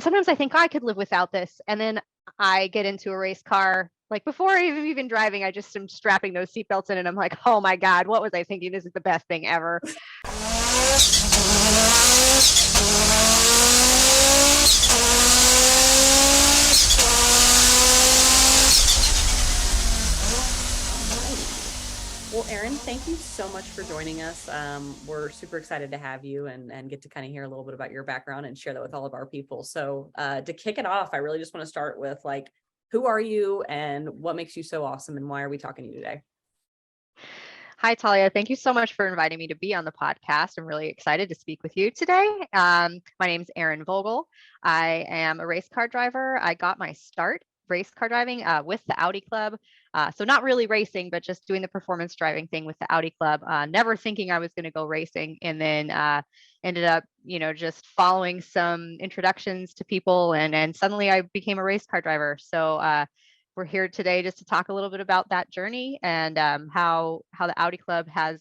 sometimes I think I could live without this. And then I get into a race car. Like before I'm even driving, I just am strapping those seatbelts in and I'm like, oh my God, what was I thinking? This is the best thing ever. Well, Erin, thank you so much for joining us. We're super excited to have you and get to kind of hear a little bit about your background and share that with all of our people. So to kick it off, I really just want to start with like, who are you and what makes you so awesome and why are we talking to you today? Hi, Talia. Thank you so much for inviting me to be on the podcast. I'm really excited to speak with you today. My name's Erin Vogel. I am a race car driver. I got my start race car driving with the Audi Club. So not really racing, but just doing the performance driving thing with the Audi Club. Never thinking I was going to go racing, and then ended up, just following some introductions to people, and suddenly I became a race car driver. So we're here today just to talk a little bit about that journey and how the Audi Club has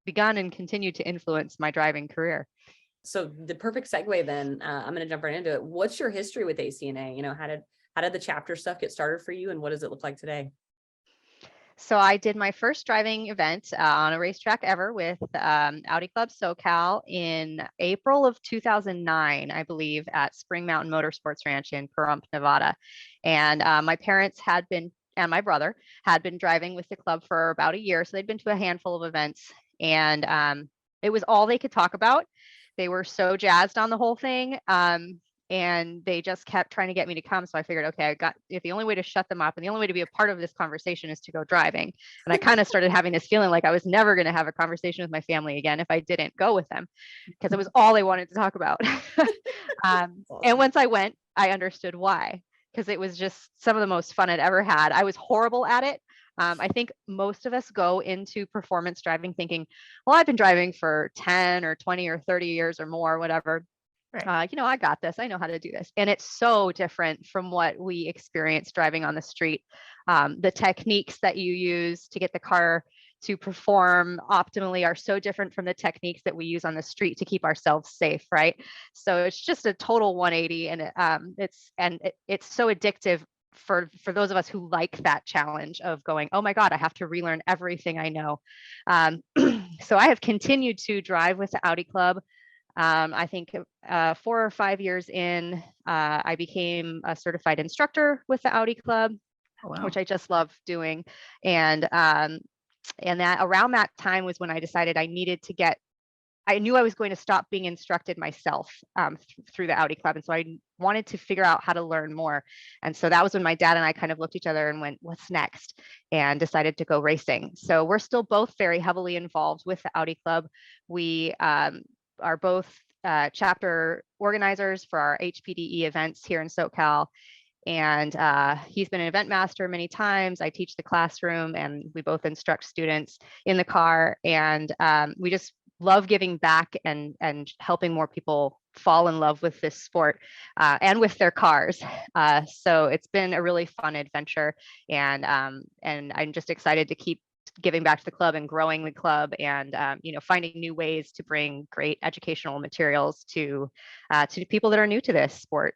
begun and continued to influence my driving career. So the perfect segue then, I'm going to jump right into it. What's your history with ACNA? How did the chapter stuff get started for you and what does it look like today? So I did my first driving event on a racetrack ever with Audi Club SoCal in April of 2009, I believe, at Spring Mountain Motorsports Ranch in Pahrump, Nevada. And my parents and my brother had been driving with the club for about a year. So they'd been to a handful of events, and it was all they could talk about. They were so jazzed on the whole thing. And they just kept trying to get me to come. So I figured, okay, if the only way to shut them up and the only way to be a part of this conversation is to go driving. And I kind of started having this feeling like I was never going to have a conversation with my family again if I didn't go with them, because it was all they wanted to talk about. Awesome. And once I went, I understood why, because it was just some of the most fun I'd ever had. I was horrible at it. I think most of us go into performance driving thinking, well, I've been driving for 10 or 20 or 30 years or more, whatever. Right. I got this. I know how to do this. And it's so different from what we experience driving on the street. The techniques that you use to get the car to perform optimally are so different from the techniques that we use on the street to keep ourselves safe, right? So it's just a total 180, and it's so addictive for those of us who like that challenge of going, oh my God, I have to relearn everything I know. So I have continued to drive with the Audi Club. I think 4 or 5 years in, I became a certified instructor with the Audi Club, which I just love doing. And that around that time was when I decided I knew I was going to stop being instructed myself through the Audi Club. And so I wanted to figure out how to learn more. And so that was when my dad and I kind of looked at each other and went, what's next? And decided to go racing. So we're still both very heavily involved with the Audi Club. We are both chapter organizers for our HPDE events here in SoCal. And he's been an event master many times. I teach the classroom and we both instruct students in the car. And we just love giving back and helping more people fall in love with this sport and with their cars. So it's been a really fun adventure. And I'm just excited to keep giving back to the club and growing the club and finding new ways to bring great educational materials to people that are new to this sport.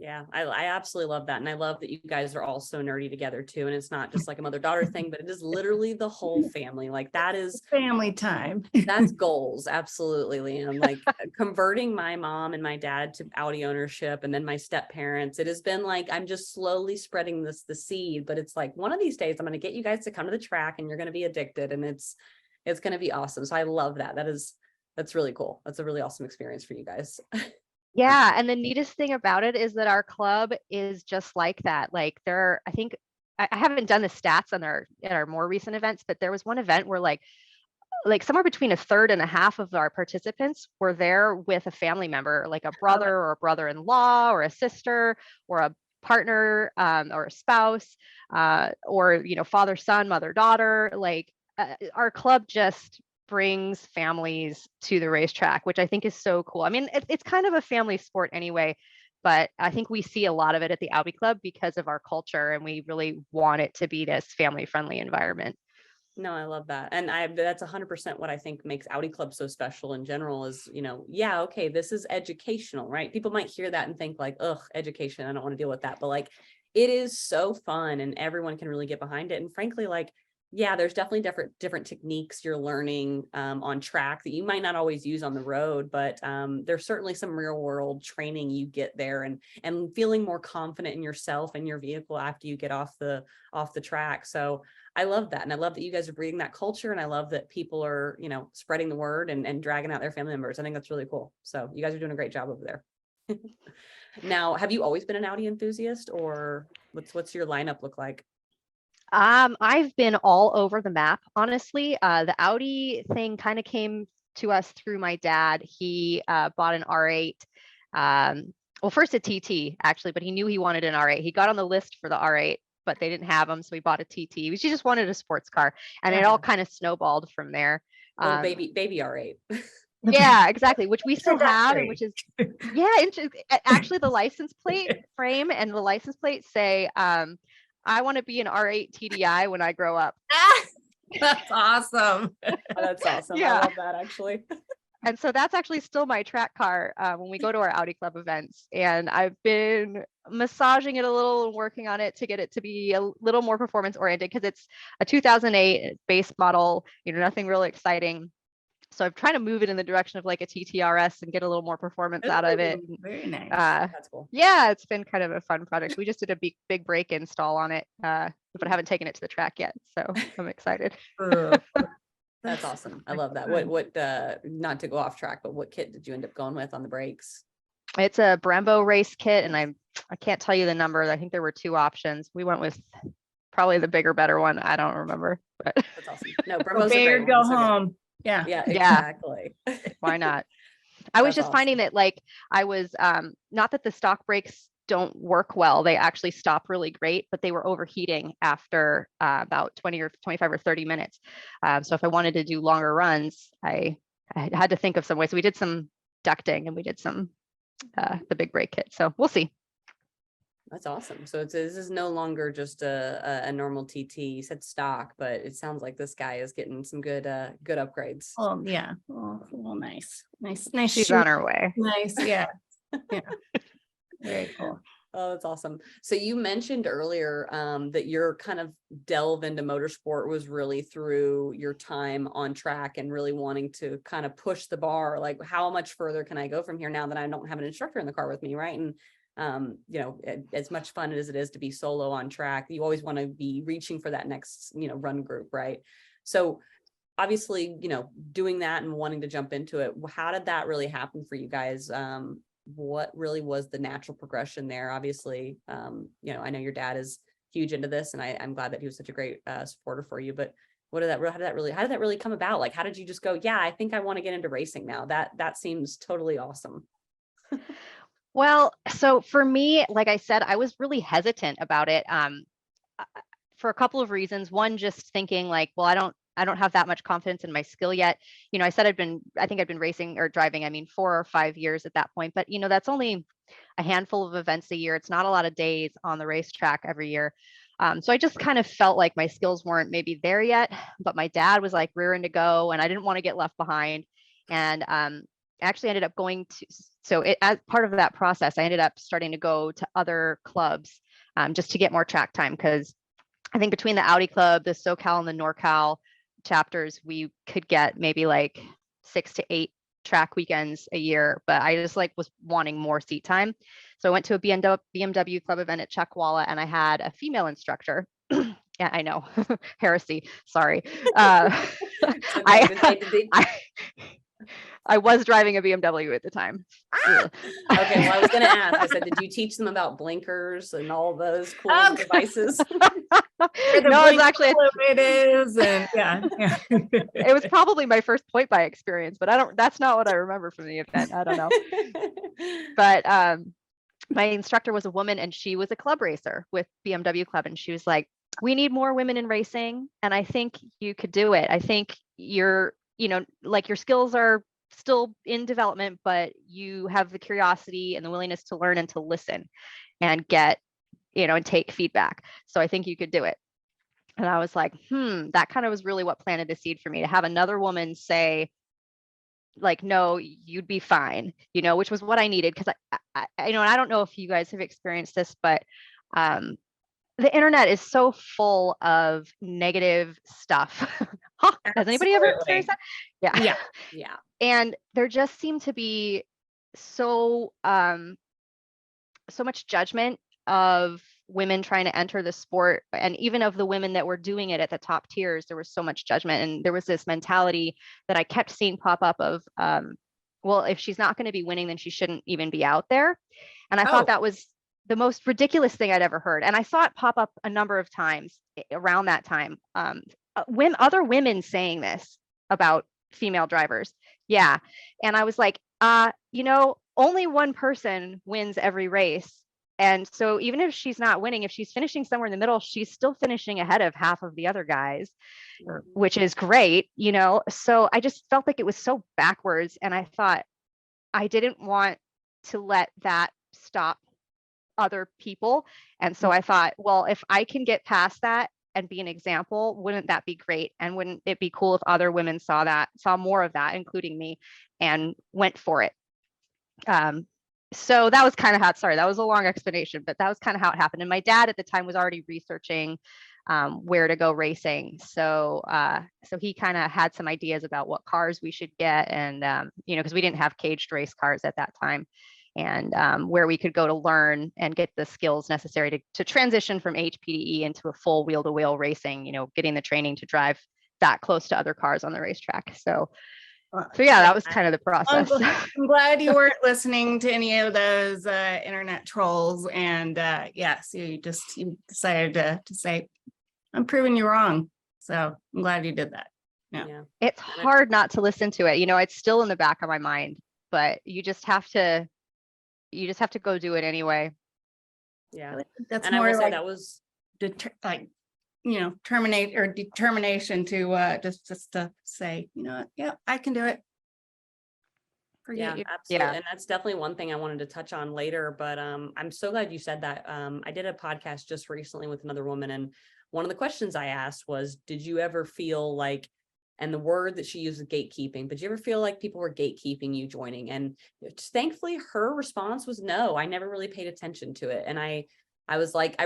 Yeah, I absolutely love that. And I love that you guys are all so nerdy together too. And it's not just like a mother-daughter thing, but it is literally the whole family. Like that is family time. That's goals. Absolutely, Leanne. Like converting my mom and my dad to Audi ownership and then my step parents. It has been like, I'm just slowly spreading the seed, but it's like one of these days I'm going to get you guys to come to the track and you're going to be addicted and it's going to be awesome. So I love that. That's really cool. That's a really awesome experience for you guys. Yeah. And the neatest thing about it is that our club is just like that. Like I think I haven't done the stats on our more recent events, but there was one event where like somewhere between a third and a half of our participants were there with a family member, like a brother or a brother-in-law or a sister or a partner or a spouse or, father, son, mother, daughter. Like our club just brings families to the racetrack, which I think is so cool. I mean, it's kind of a family sport anyway, but I think we see a lot of it at the Audi Club because of our culture, and we really want it to be this family-friendly environment. No, I love that. And that's 100% what I think makes Audi Club so special in general is, yeah, okay, this is educational, right? People might hear that and think like, ugh, education, I don't want to deal with that. But like, it is so fun and everyone can really get behind it. And frankly, like, yeah, there's definitely different techniques you're learning on track that you might not always use on the road, but there's certainly some real world training you get there and feeling more confident in yourself and your vehicle after you get off the track. So I love that. And I love that you guys are breeding that culture. And I love that people are, spreading the word and dragging out their family members. I think that's really cool. So you guys are doing a great job over there. Now, have you always been an Audi enthusiast, or what's your lineup look like? I've been all over the map, honestly. The Audi thing kind of came to us through my dad. He bought an R8. Well, first a TT actually, but he knew he wanted an R8. He got on the list for the R8, but they didn't have them, so he bought a TT. He just wanted a sports car, and it all kind of snowballed from there. Little baby R8. Yeah, exactly. Which we still have, and which is actually the license plate frame and the license plate say, I want to be an R8 TDI when I grow up. That's awesome. Oh, that's awesome. Yeah. I love that actually. And so that's actually still my track car when we go to our Audi Club events. And I've been massaging it a little and working on it to get it to be a little more performance oriented because it's a 2008 base model, nothing really exciting. So I'm trying to move it in the direction of like a TTRS and get a little more performance out of it. Very nice. That's cool. Yeah, it's been kind of a fun project. We just did a big brake install on it, but I haven't taken it to the track yet. So I'm excited. That's awesome. I love that. What not to go off track, but what kit did you end up going with on the brakes? It's a Brembo race kit, and I can't tell you the number. I think there were 2 options. We went with probably the bigger, better one. I don't remember, but that's awesome. No, Brembo's okay, a great go one. home. Yeah. Yeah, exactly. Why not? I was That's just finding that like I was not that the stock brakes don't work well. They actually stop really great, but they were overheating after about 20 or 25 or 30 minutes. So if I wanted to do longer runs, I had to think of some ways. So we did some ducting and we did some the big brake kit. So we'll see. That's awesome. So this is no longer just a normal TT. You said stock, but it sounds like this guy is getting some good upgrades. Oh yeah. Oh, well, nice. She's shoe. on her way. Nice. Yeah. Yeah. Very cool. Oh, that's awesome. So you mentioned earlier that your kind of delve into motorsport was really through your time on track and really wanting to kind of push the bar. Like, how much further can I go from here now that I don't have an instructor in the car with me, right? And as much fun as it is to be solo on track, you always want to be reaching for that next, run group, right? So obviously, doing that and wanting to jump into it, how did that really happen for you guys? What really was the natural progression there? Obviously, I know your dad is huge into this, and I'm glad that he was such a great supporter for you. But how did that really come about? Like, how did you just go, yeah, I think I want to get into racing now? That seems totally awesome. Well, so for me, like I said, I was really hesitant about it for a couple of reasons. One, just thinking like, well, I don't have that much confidence in my skill yet. I said I think I'd been racing or driving, 4 or 5 years at that point, but that's only a handful of events a year. It's not a lot of days on the racetrack every year. So I just kind of felt like my skills weren't maybe there yet, but my dad was like rearing to go and I didn't want to get left behind. And actually ended up going to, as part of that process, I ended up starting to go to other clubs just to get more track time. Because I think between the Audi Club, the SoCal and the NorCal chapters, we could get maybe like 6 to 8 track weekends a year, but I just like was wanting more seat time. So I went to a BMW club event at Chuckwalla and I had a female instructor. Yeah, I know. Heresy. Sorry. I was driving a BMW at the time. Okay, well, I was going to ask. I said, did you teach them about blinkers and all those cool devices? No, it was actually it is, and yeah. It was probably my first point by experience, but that's not what I remember from the event. I don't know. But my instructor was a woman, and she was a club racer with BMW Club, and she was like, "We need more women in racing, and I think you could do it. I think your skills are still in development, but you have the curiosity and the willingness to learn and to listen and get, and take feedback. So I think you could do it." And I was like, that kind of was really what planted the seed for me, to have another woman say, like, no, you'd be fine, which was what I needed. Because and I don't know if you guys have experienced this, but um, the internet is so full of negative stuff. Huh, has anybody ever experienced Absolutely. that? Yeah. Yeah. Yeah. And there just seemed to be so so much judgment of women trying to enter the sport, and even of the women that were doing it at the top tiers, there was so much judgment. And there was this mentality that I kept seeing pop up of, well, if she's not going to be winning, then she shouldn't even be out there. And I thought Oh, that was the most ridiculous thing I'd ever heard. And I saw it pop up a number of times around that time. When other women saying this about female drivers. Yeah. And I was like, only one person wins every race. And so even if she's not winning, if she's finishing somewhere in the middle, she's still finishing ahead of half of the other guys, which is great, So I just felt like it was so backwards. And I thought I didn't want to let that stop other people. And so I thought, well, if I can get past that and be an example, wouldn't that be great? And wouldn't it be cool if other women saw more of that, including me, and went for it? So that was kind of how, sorry, that was a long explanation, but that was kind of how it happened. And my dad at the time was already researching where to go racing. So he kind of had some ideas about what cars we should get. And, because we didn't have caged race cars at that time, and where we could go to learn and get the skills necessary to transition from HPDE into a full wheel-to-wheel racing, getting the training to drive that close to other cars on the racetrack. So yeah, that was kind of the process. I'm glad you weren't listening to any of those internet trolls. And yes, you decided to say, I'm proving you wrong. So I'm glad you did that. Yeah. It's hard not to listen to it. It's still in the back of my mind, but you just have to go do it anyway. Yeah. That's and more I will say like that was terminate or determination to just to say, yeah, I can do it. Yeah, Forget you. absolutely. Yeah. And that's definitely one thing I wanted to touch on later, but I'm so glad you said that. I did a podcast just recently with another woman, and one of the questions I asked was, did you ever feel like, and the word that she used was gatekeeping, but did you ever feel like people were gatekeeping you joining? And thankfully her response was no, I never really paid attention to it. And I was like, I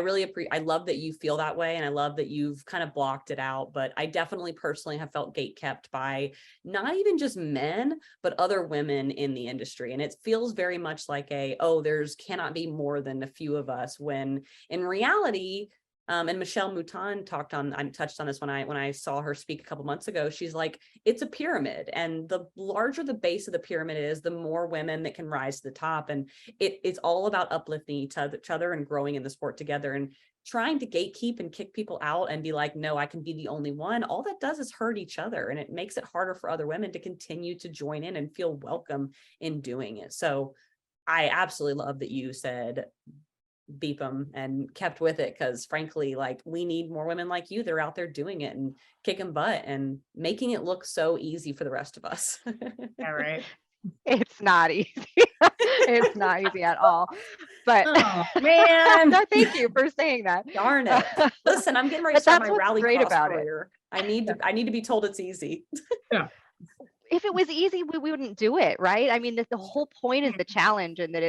love that you feel that way. And I love that you've kind of blocked it out. But I definitely personally have felt gatekept by not even just men, but other women in the industry. And it feels very much like there's cannot be more than a few of us, when in reality, and Michelle Mouton touched on this when I saw her speak a couple months ago. She's like, it's a pyramid, and the larger the base of the pyramid is, the more women that can rise to the top. And it's all about uplifting each other and growing in the sport together. And trying to gatekeep and kick people out and be like, no, I can be the only one, all that does is hurt each other, and it makes it harder for other women to continue to join in and feel welcome in doing it. So I absolutely love that you said beep them and kept with it, because frankly, like, we need more women like you that are out there doing it and kicking butt and making it look so easy for the rest of us. All right. It's not easy. It's not easy at all. But Oh man. no, thank you for saying that. Darn it. Listen, I'm getting ready to But start that's my what's rally great cross about it. career. I need to be told it's easy. Yeah. If it was easy, we wouldn't do it, right? I mean, the whole point is the challenge, and that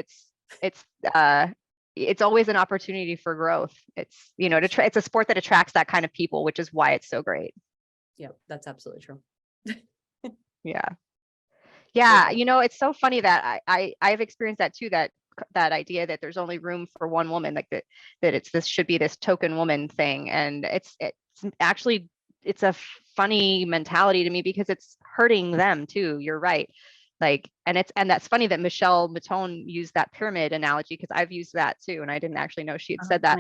it's always an opportunity for growth. It's it's a sport that attracts that kind of people, which is why it's so great. Yeah, that's absolutely true. Yeah. Yeah, it's so funny that I've experienced that too, that idea that there's only room for one woman, like that this should be this token woman thing. And it's actually, it's a funny mentality to me, because it's hurting them too. You're right. Like, and that's funny that Michelle Matone used that pyramid analogy, because I've used that too, and I didn't actually know she had said that.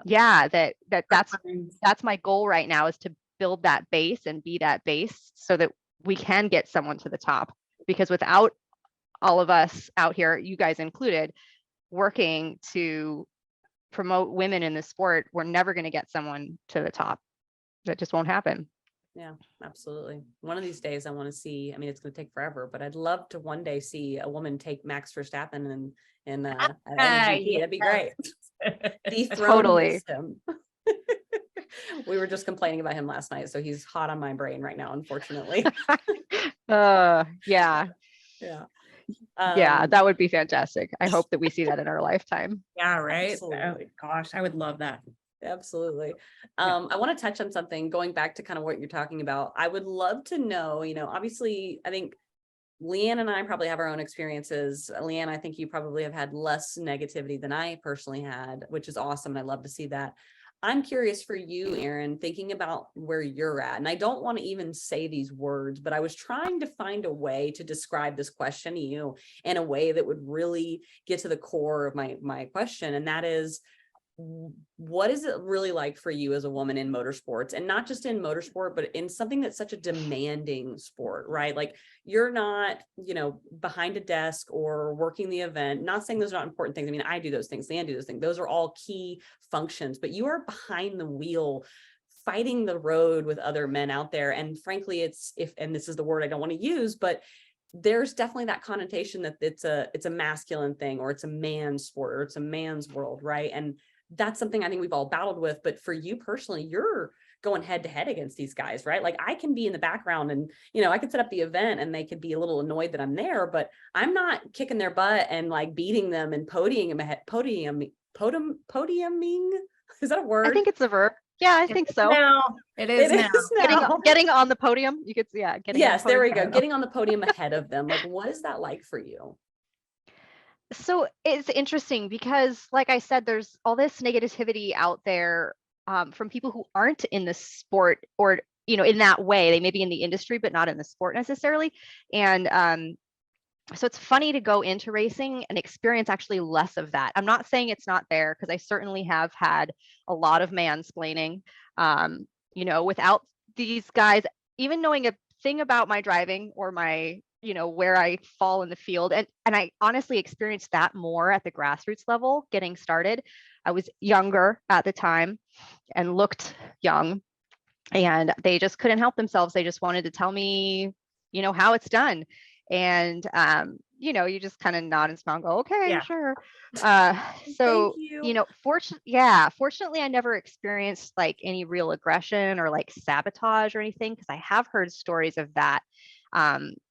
Yeah, that's my goal right now, is to build that base and be that base, so that we can get someone to the top. Because without all of us out here, you guys included, working to promote women in the sport, we're never going to get someone to the top. That just won't happen. Yeah, absolutely. One of these days I want to see, I mean, it's going to take forever, but I'd love to one day see a woman take Max Verstappen and at MotoGP. That'd be great. Dethrone Totally. him. We were just complaining about him last night, so he's hot on my brain right now, unfortunately. Yeah. Yeah. Yeah, that would be fantastic. I hope that we see that in our lifetime. Yeah, right. Absolutely. Oh, gosh, I would love that. Absolutely. Yeah. I want to touch on something going back to kind of what you're talking about. I would love to know, obviously, I think Leanne and I probably have our own experiences. Leanne, I think you probably have had less negativity than I personally had, which is awesome. And I love to see that. I'm curious for you, Erin, thinking about where you're at. And I don't want to even say these words, but I was trying to find a way to describe this question to you in a way that would really get to the core of my question. And that is, what is it really like for you as a woman in motorsports, and not just in motorsport, but in something that's such a demanding sport, right? Like you're not, behind a desk or working the event, not saying those are not important things. I mean, I do those things, Leanne do those things. Those are all key functions, but you are behind the wheel, fighting the road with other men out there. And frankly, and this is the word I don't want to use, but there's definitely that connotation that it's a masculine thing, or it's a man's sport, or it's a man's world, right? And that's something I think we've all battled with. But for you personally, you're going head to head against these guys, right? Like I can be in the background and, I could set up the event and they could be a little annoyed that I'm there, but I'm not kicking their butt and like beating them and podiuming. Is that a word? I think it's a verb. Yeah, I think so. Now it is now. Getting on the podium. You could, yeah. Yes, there we go. Getting on the podium ahead of them. Like, what is that like for you? So it's interesting because, like I said, there's all this negativity out there from people who aren't in the sport, or, in that way. They may be in the industry, but not in the sport necessarily. And so it's funny to go into racing and experience actually less of that. I'm not saying it's not there, because I certainly have had a lot of mansplaining, without these guys even knowing a thing about my driving or my, where I fall in the field. And I honestly experienced that more at the grassroots level getting started. I was younger at the time and looked young, and they just couldn't help themselves. They just wanted to tell me, how it's done. And, you just kind of nod and smile and go, okay, Yeah. sure. So, Thank you. fortunately, I never experienced like any real aggression or like sabotage or anything, because I have heard stories of that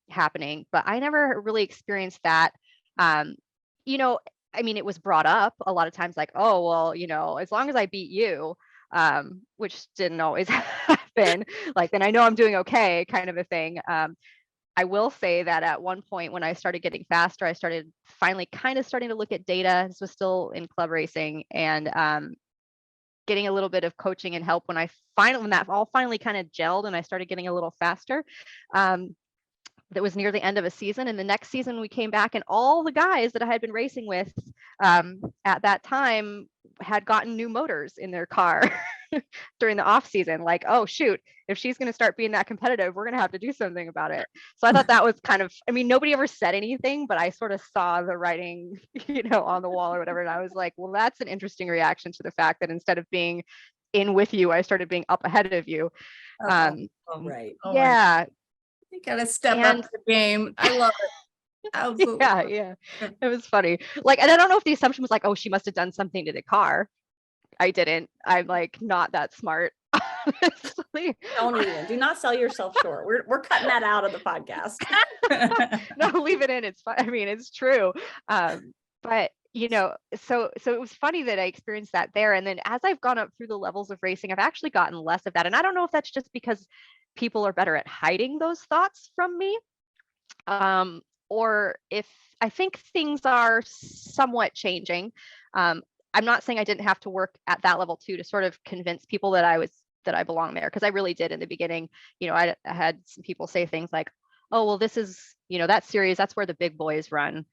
happening, but I never really experienced that. I mean, it was brought up a lot of times, like, oh, well, as long as I beat you, which didn't always happen, like, then I know I'm doing okay, kind of a thing. I will say that at one point when I started getting faster, I started finally kind of starting to look at data. This was still in club racing, and getting a little bit of coaching and help when that all finally kind of gelled and I started getting a little faster. That was near the end of a season. And the next season we came back, and all the guys that I had been racing with at that time had gotten new motors in their car during the off season. Like, oh shoot, if she's going to start being that competitive, we're going to have to do something about it. So I thought that was kind of, I mean, nobody ever said anything, but I sort of saw the writing, on the wall or whatever. And I was like, well, that's an interesting reaction to the fact that instead of being in with you, I started being up ahead of you. Right. Yeah. You gotta step up the game. I love it. Absolutely. Yeah. It was funny. Like, and I don't know if the assumption was like, oh, she must have done something to the car. I didn't. I'm like not that smart. Honestly. Don't even. Do not sell yourself short. We're cutting that out of the podcast. No, leave it in. It's fine. I mean, it's true. But so it was funny that I experienced that there. And then as I've gone up through the levels of racing, I've actually gotten less of that. And I don't know if that's just because people are better at hiding those thoughts from me, or if I think things are somewhat changing. I'm not saying I didn't have to work at that level too, to sort of convince people that I belong there, because I really did in the beginning. I had some people say things like, oh, well, this is, that series, that's where the big boys run. And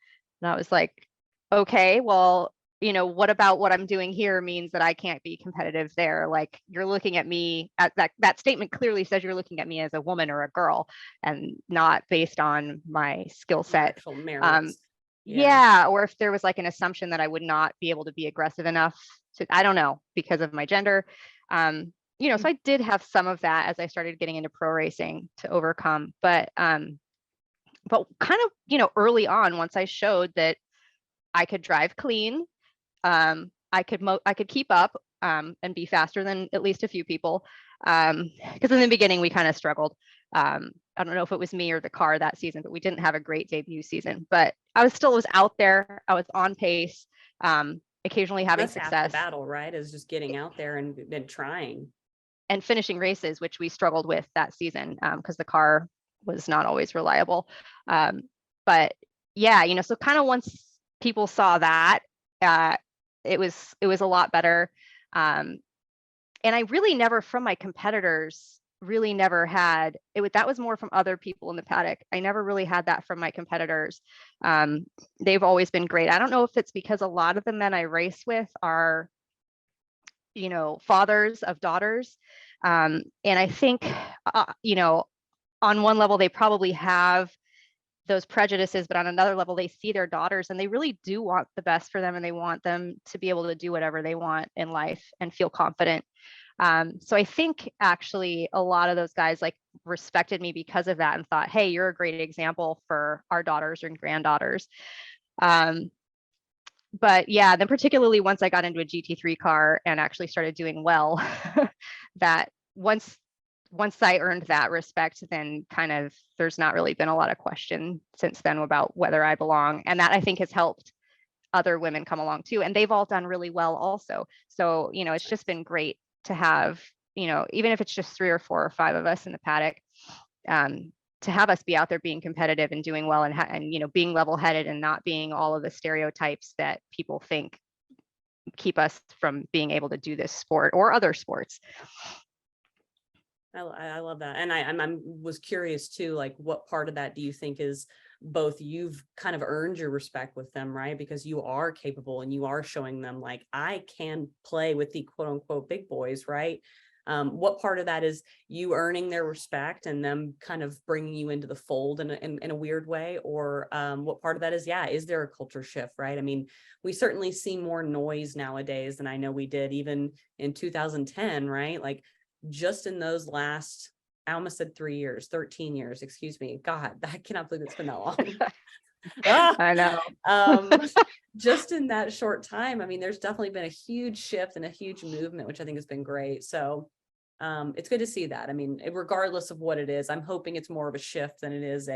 I was like, okay, well, what about what I'm doing here means that I can't be competitive there? Like, you're looking at me at that statement clearly says you're looking at me as a woman or a girl, and not based on my skill set. Yeah. Or if there was like an assumption that I would not be able to be aggressive enough to, I don't know, because of my gender. So I did have some of that as I started getting into pro racing to overcome, but kind of, early on, once I showed that I could drive clean, I could keep up, and be faster than at least a few people. Because in the beginning we kind of struggled. I don't know if it was me or the car that season, but we didn't have a great debut season. But I was out there. I was on pace, occasionally having That's half success. the battle, right? Is just getting out there and then trying. And finishing races, which we struggled with that season because the car was not always reliable. But yeah, you know, so kind of once people saw that, it was a lot better. And I really never, from my competitors, really never had it. That was more from other people in the paddock. I never really had that from my competitors. They've always been great. I don't know if it's because a lot of the men I race with are, you know, fathers of daughters. And I think, you know, on one level, they probably have those prejudices, but on another level, they see their daughters and they really do want the best for them, and they want them to be able to do whatever they want in life and feel confident. So I think actually a lot of those guys like respected me because of that and thought, hey, you're a great example for our daughters and granddaughters. But yeah, then particularly once I got into a GT3 car and actually started doing well, that once I earned that respect, then kind of there's not really been a lot of question since then about whether I belong. And that I think has helped other women come along too. And they've all done really well also. So, you know, it's just been great to have, you know, even if it's just 3 or 4 or 5 of us in the paddock, to have us be out there being competitive and doing well and you know, being level-headed and not being all of the stereotypes that people think keep us from being able to do this sport or other sports. I love that. And I was curious too, like what part of that do you think is both you've kind of earned your respect with them, right? Because you are capable and you are showing them like, I can play with the quote unquote big boys, right? What part of that is you earning their respect and them kind of bringing you into the fold in a weird way? Or what part of that is, yeah, is there a culture shift, right? I mean, we certainly see more noise nowadays than I know we did even in 2010, right? Like just in those last, I almost said 3 years, 13 years, excuse me. God, I cannot believe it's been that long. I know. Just in that short time, I mean, there's definitely been a huge shift and a huge movement, which I think has been great. So it's good to see that. I mean, regardless of what it is, I'm hoping it's more of a shift than it is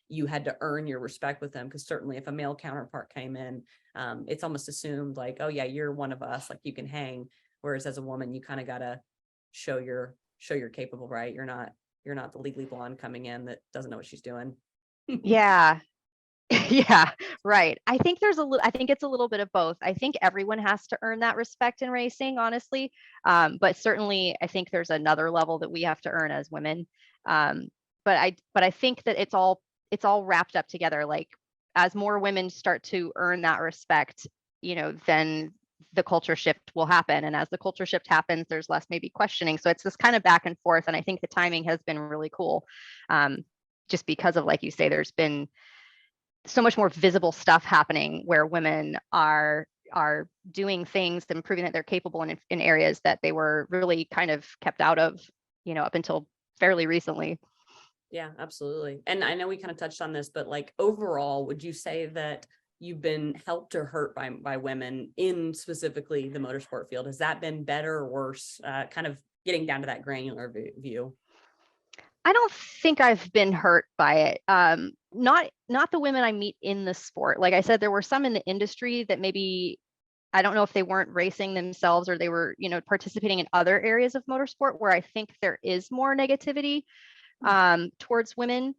you had to earn your respect with them. Because certainly if a male counterpart came in, it's almost assumed like, oh yeah, you're one of us, like you can hang. Whereas as a woman, you kind of gotta show you're capable, right? You're not the legally blonde coming in that doesn't know what she's doing. Yeah. Yeah, right. I think it's a little bit of both. I think everyone has to earn that respect in racing, honestly. But certainly I think there's another level that we have to earn as women. But I think that it's all wrapped up together. Like as more women start to earn that respect, you know, then the culture shift will happen. And as the culture shift happens, there's less maybe questioning. So it's this kind of back and forth. And I think the timing has been really cool. Just because of, like you say, there's been so much more visible stuff happening where women are doing things and proving that they're capable in areas that they were really kind of kept out of, you know, up until fairly recently. Yeah, absolutely. And I know we kind of touched on this, but like overall, would you say that you've been helped or hurt by women in specifically the motorsport field? Has that been better or worse? Kind of getting down to that granular view. I don't think I've been hurt by it. Not the women I meet in the sport. Like I said, there were some in the industry that maybe, I don't know if they weren't racing themselves or they were, you know, participating in other areas of motorsport where I think there is more negativity towards women.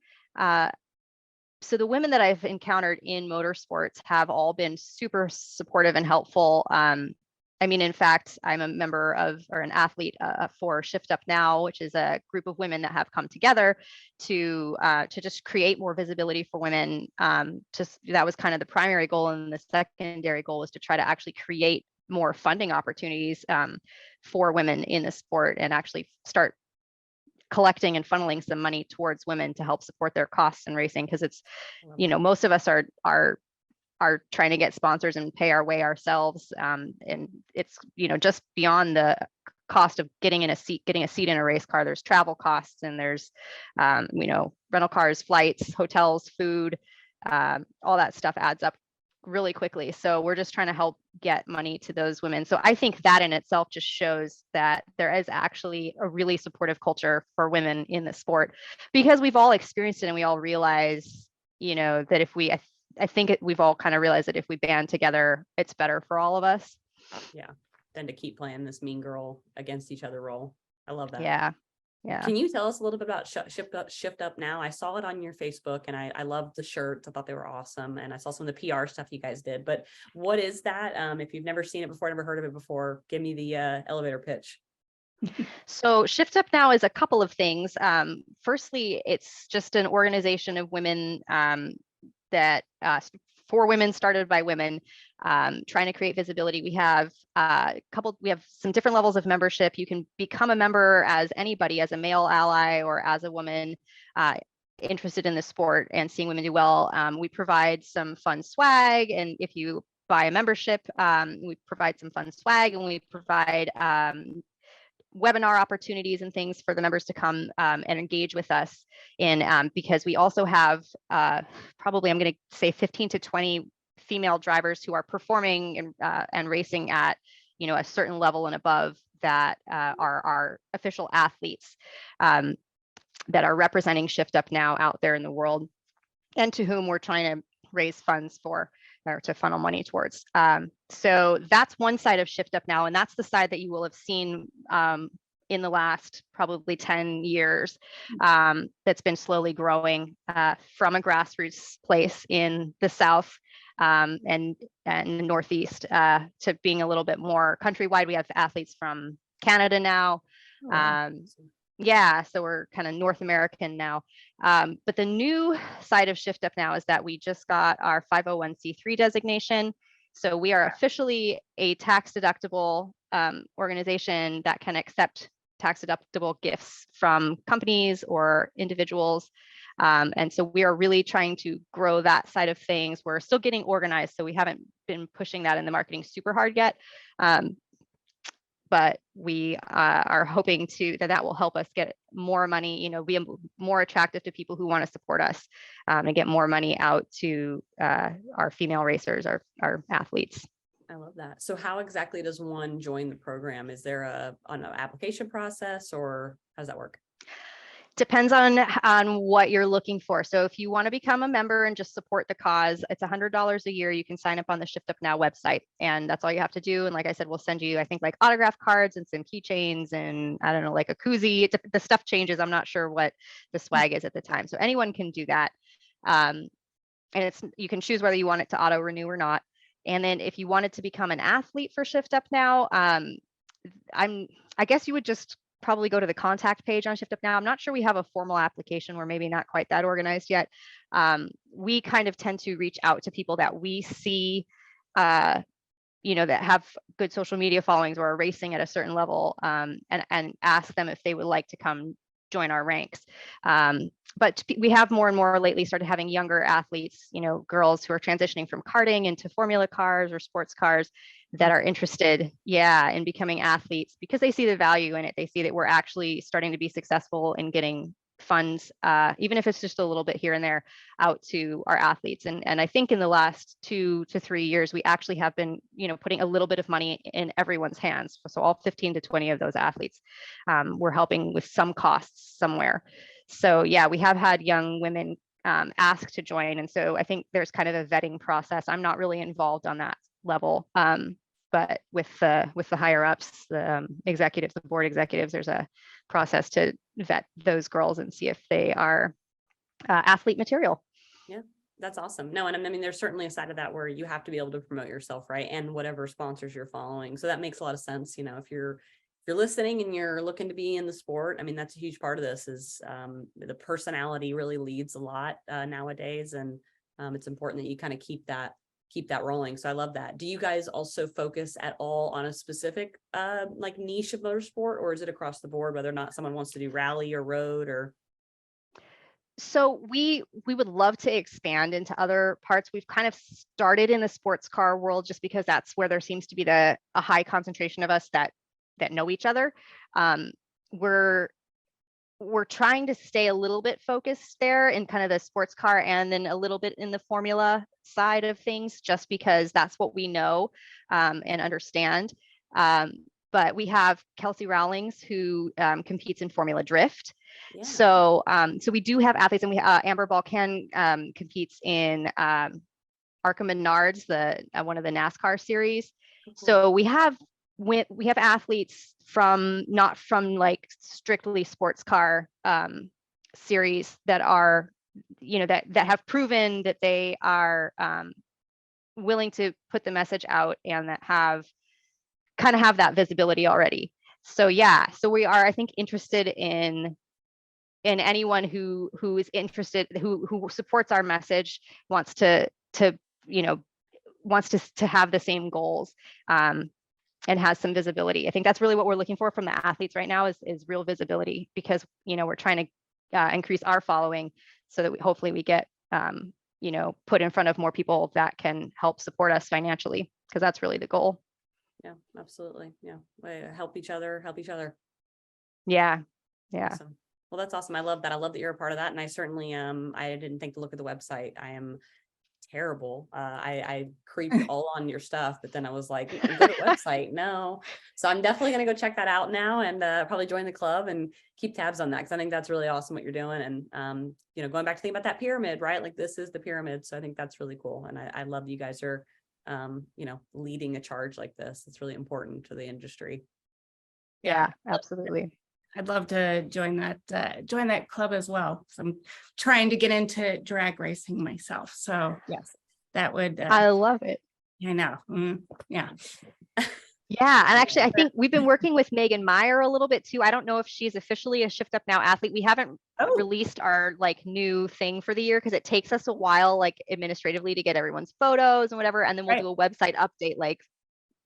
So the women that I've encountered in motorsports have all been super supportive and helpful. I mean, in fact, I'm a member of, or an athlete for Shift Up Now, which is a group of women that have come together to just create more visibility for women. That was kind of the primary goal, and the secondary goal was to try to actually create more funding opportunities for women in the sport and actually start collecting and funneling some money towards women to help support their costs in racing, because it's, you know, most of us are trying to get sponsors and pay our way ourselves, and it's, you know, just beyond the cost of getting a seat in a race car. There's travel costs, and there's you know, rental cars, flights, hotels, food, all that stuff adds up really quickly. So we're just trying to help get money to those women. So I think that in itself just shows that there is actually a really supportive culture for women in the sport, because we've all experienced it and we all realize, that if we, I think we've all kind of realized that if we band together, it's better for all of us. Yeah. Than to keep playing this mean girl against each other role. I love that. Yeah. Yeah. Can you tell us a little bit about Shift Up Now? I saw it on your Facebook and I loved the shirts. I thought they were awesome. And I saw some of the PR stuff you guys did, but what is that? If you've never seen it before, never heard of it before, give me the elevator pitch. So Shift Up Now is a couple of things. Firstly, it's just an organization of women that for women, started by women, trying to create visibility. We have we have some different levels of membership. You can become a member as anybody, as a male ally or as a woman interested in the sport and seeing women do well. We provide some fun swag, and if you buy a membership, we provide some fun swag, and we provide webinar opportunities and things for the members to come and engage with us in, because we also have probably, I'm going to say 15 to 20 female drivers who are performing and racing at, a certain level and above that are our official athletes that are representing Shift Up Now out there in the world, and to whom we're trying to raise funds for, or to funnel money towards. So that's one side of Shift Up Now, and that's the side that you will have seen in the last probably 10 years, that's been slowly growing from a grassroots place in the South and the Northeast to being a little bit more countrywide. We have athletes from Canada now. Oh, wow. Yeah, so we're kind of North American now. But the new side of Shift Up Now is that we just got our 501c3 designation. So we are officially a tax deductible organization that can accept tax deductible gifts from companies or individuals. And so we are really trying to grow that side of things. We're still getting organized, so we haven't been pushing that in the marketing super hard yet. But we are hoping that will help us get more money, be more attractive to people who want to support us, and get more money out to our female racers, our athletes. I love that. So how exactly does one join the program? Is there an application process, or how does that work? Depends on what you're looking for. So if you want to become a member and just support the cause, it's $100 a year. You can sign up on the Shift Up Now website, and that's all you have to do. And like I said, we'll send you, I think, like autograph cards and some keychains and I don't know, like a koozie. The stuff changes. I'm not sure what the swag is at the time. So anyone can do that. And you can choose whether you want it to auto renew or not. And then if you wanted to become an athlete for Shift Up Now, I guess you would just probably go to the contact page on Shift Up Now. I'm not sure we have a formal application. We're maybe not quite that organized yet. We kind of tend to reach out to people that we see, that have good social media followings or are racing at a certain level, and ask them if they would like to come join our ranks. But we have more and more lately started having younger athletes, girls who are transitioning from karting into formula cars or sports cars that are interested, in becoming athletes because they see the value in it. They see that we're actually starting to be successful in getting funds, even if it's just a little bit here and there, out to our athletes. And I think in the last 2 to 3 years, we actually have been, putting a little bit of money in everyone's hands. So all 15 to 20 of those athletes, we're helping with some costs somewhere. So yeah, we have had young women ask to join. And so I think there's kind of a vetting process. I'm not really involved on that level. But with the higher ups, the executives, the board executives, there's a process to vet those girls and see if they are athlete material. Yeah, that's awesome. No, and I mean, there's certainly a side of that where you have to be able to promote yourself, right? And whatever sponsors you're following. So that makes a lot of sense. If you're listening and you're looking to be in the sport, I mean, that's a huge part of this is the personality really leads a lot nowadays. And it's important that you kind of keep that rolling. So I love that. Do you guys also focus at all on a specific like niche of motorsport, or is it across the board, whether or not someone wants to do rally or road or? So we would love to expand into other parts. We've kind of started in the sports car world just because that's where there seems to be a high concentration of us that know each other. we're trying to stay a little bit focused there in kind of the sports car and then a little bit in the formula side of things, just because that's what we know and understand. But we have Kelsey Rowlings, who competes in Formula Drift. Yeah. So we do have athletes, and we Amber Balkan competes in Arca Menards, one of the NASCAR series. Cool. So we have athletes from not from like strictly sports car series that are, that have proven that they are willing to put the message out and that have that visibility already. So yeah, so we are, I think, interested in anyone who is interested, who supports our message, wants to have the same goals and has some visibility. I think that's really what we're looking for from the athletes right now is real visibility, because we're trying to increase our following so that hopefully we get put in front of more people that can help support us financially, because that's really the goal. Yeah, absolutely. Yeah, help each other. Yeah. Awesome. Well, that's awesome. I love that. I love that you're a part of that. And I certainly, I didn't think to look at the website. I am terrible. I creeped all on your stuff, but then I was like, go to the website. No. So I'm definitely going to go check that out now and probably join the club and keep tabs on that, because I think that's really awesome what you're doing. And, going back to think about that pyramid, right? Like, this is the pyramid. So I think that's really cool. And I love that you guys are, leading a charge like this. It's really important to the industry. Yeah, absolutely. I'd love to join that club as well. So I'm trying to get into drag racing myself. So yes, that would. I love it. I know. Yeah. Yeah, and actually, I think we've been working with Megan Meyer a little bit too. I don't know if she's officially a Shift Up Now athlete. We haven't released our new thing for the year, because it takes us a while, administratively, to get everyone's photos and whatever, and then we'll do a website update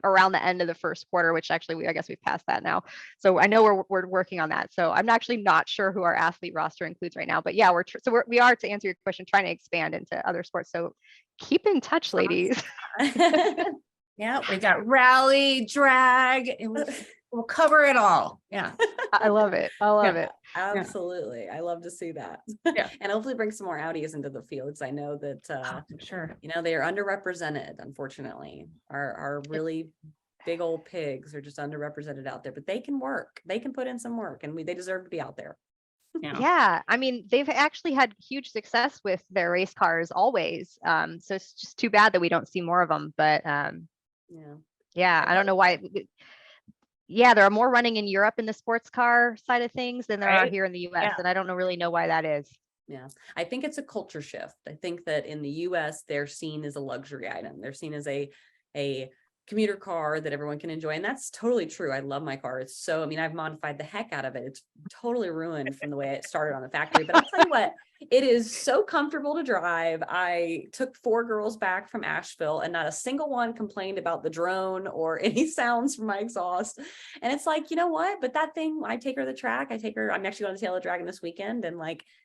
around the end of the first quarter, which actually I guess we've passed that now. So I know we're working on that. So I'm actually not sure who our athlete roster includes right now, but yeah, we are, to answer your question, trying to expand into other sports. So keep in touch, ladies. Yeah, we got rally, drag, and we'll cover it all. Yeah. I love it. It. Absolutely. I love to see that. Yeah. And hopefully bring some more Audis into the fields. I know that sure. They are underrepresented, unfortunately. Our really big old pigs are just underrepresented out there, but they can work. They can put in some work, and they deserve to be out there. Yeah. I mean, they've actually had huge success with their race cars always. So it's just too bad that we don't see more of them. But yeah, I don't know why. Yeah, there are more running in Europe in the sports car side of things than there are here in the US. And I don't really know why that is. Yeah, I think it's a culture shift. I think that in the US, they're seen as a luxury item. They're seen as a commuter car that everyone can enjoy. And that's totally true. I love my car. It's so, I've modified the heck out of it. It's totally ruined from the way it started on the factory. But I'll tell you what, it is so comfortable to drive. I took 4 girls back from Asheville, and not a single one complained about the drone or any sounds from my exhaust. And it's like, you know what? But that thing, I take her to the track. I'm actually going to Taylor Dragon this weekend, and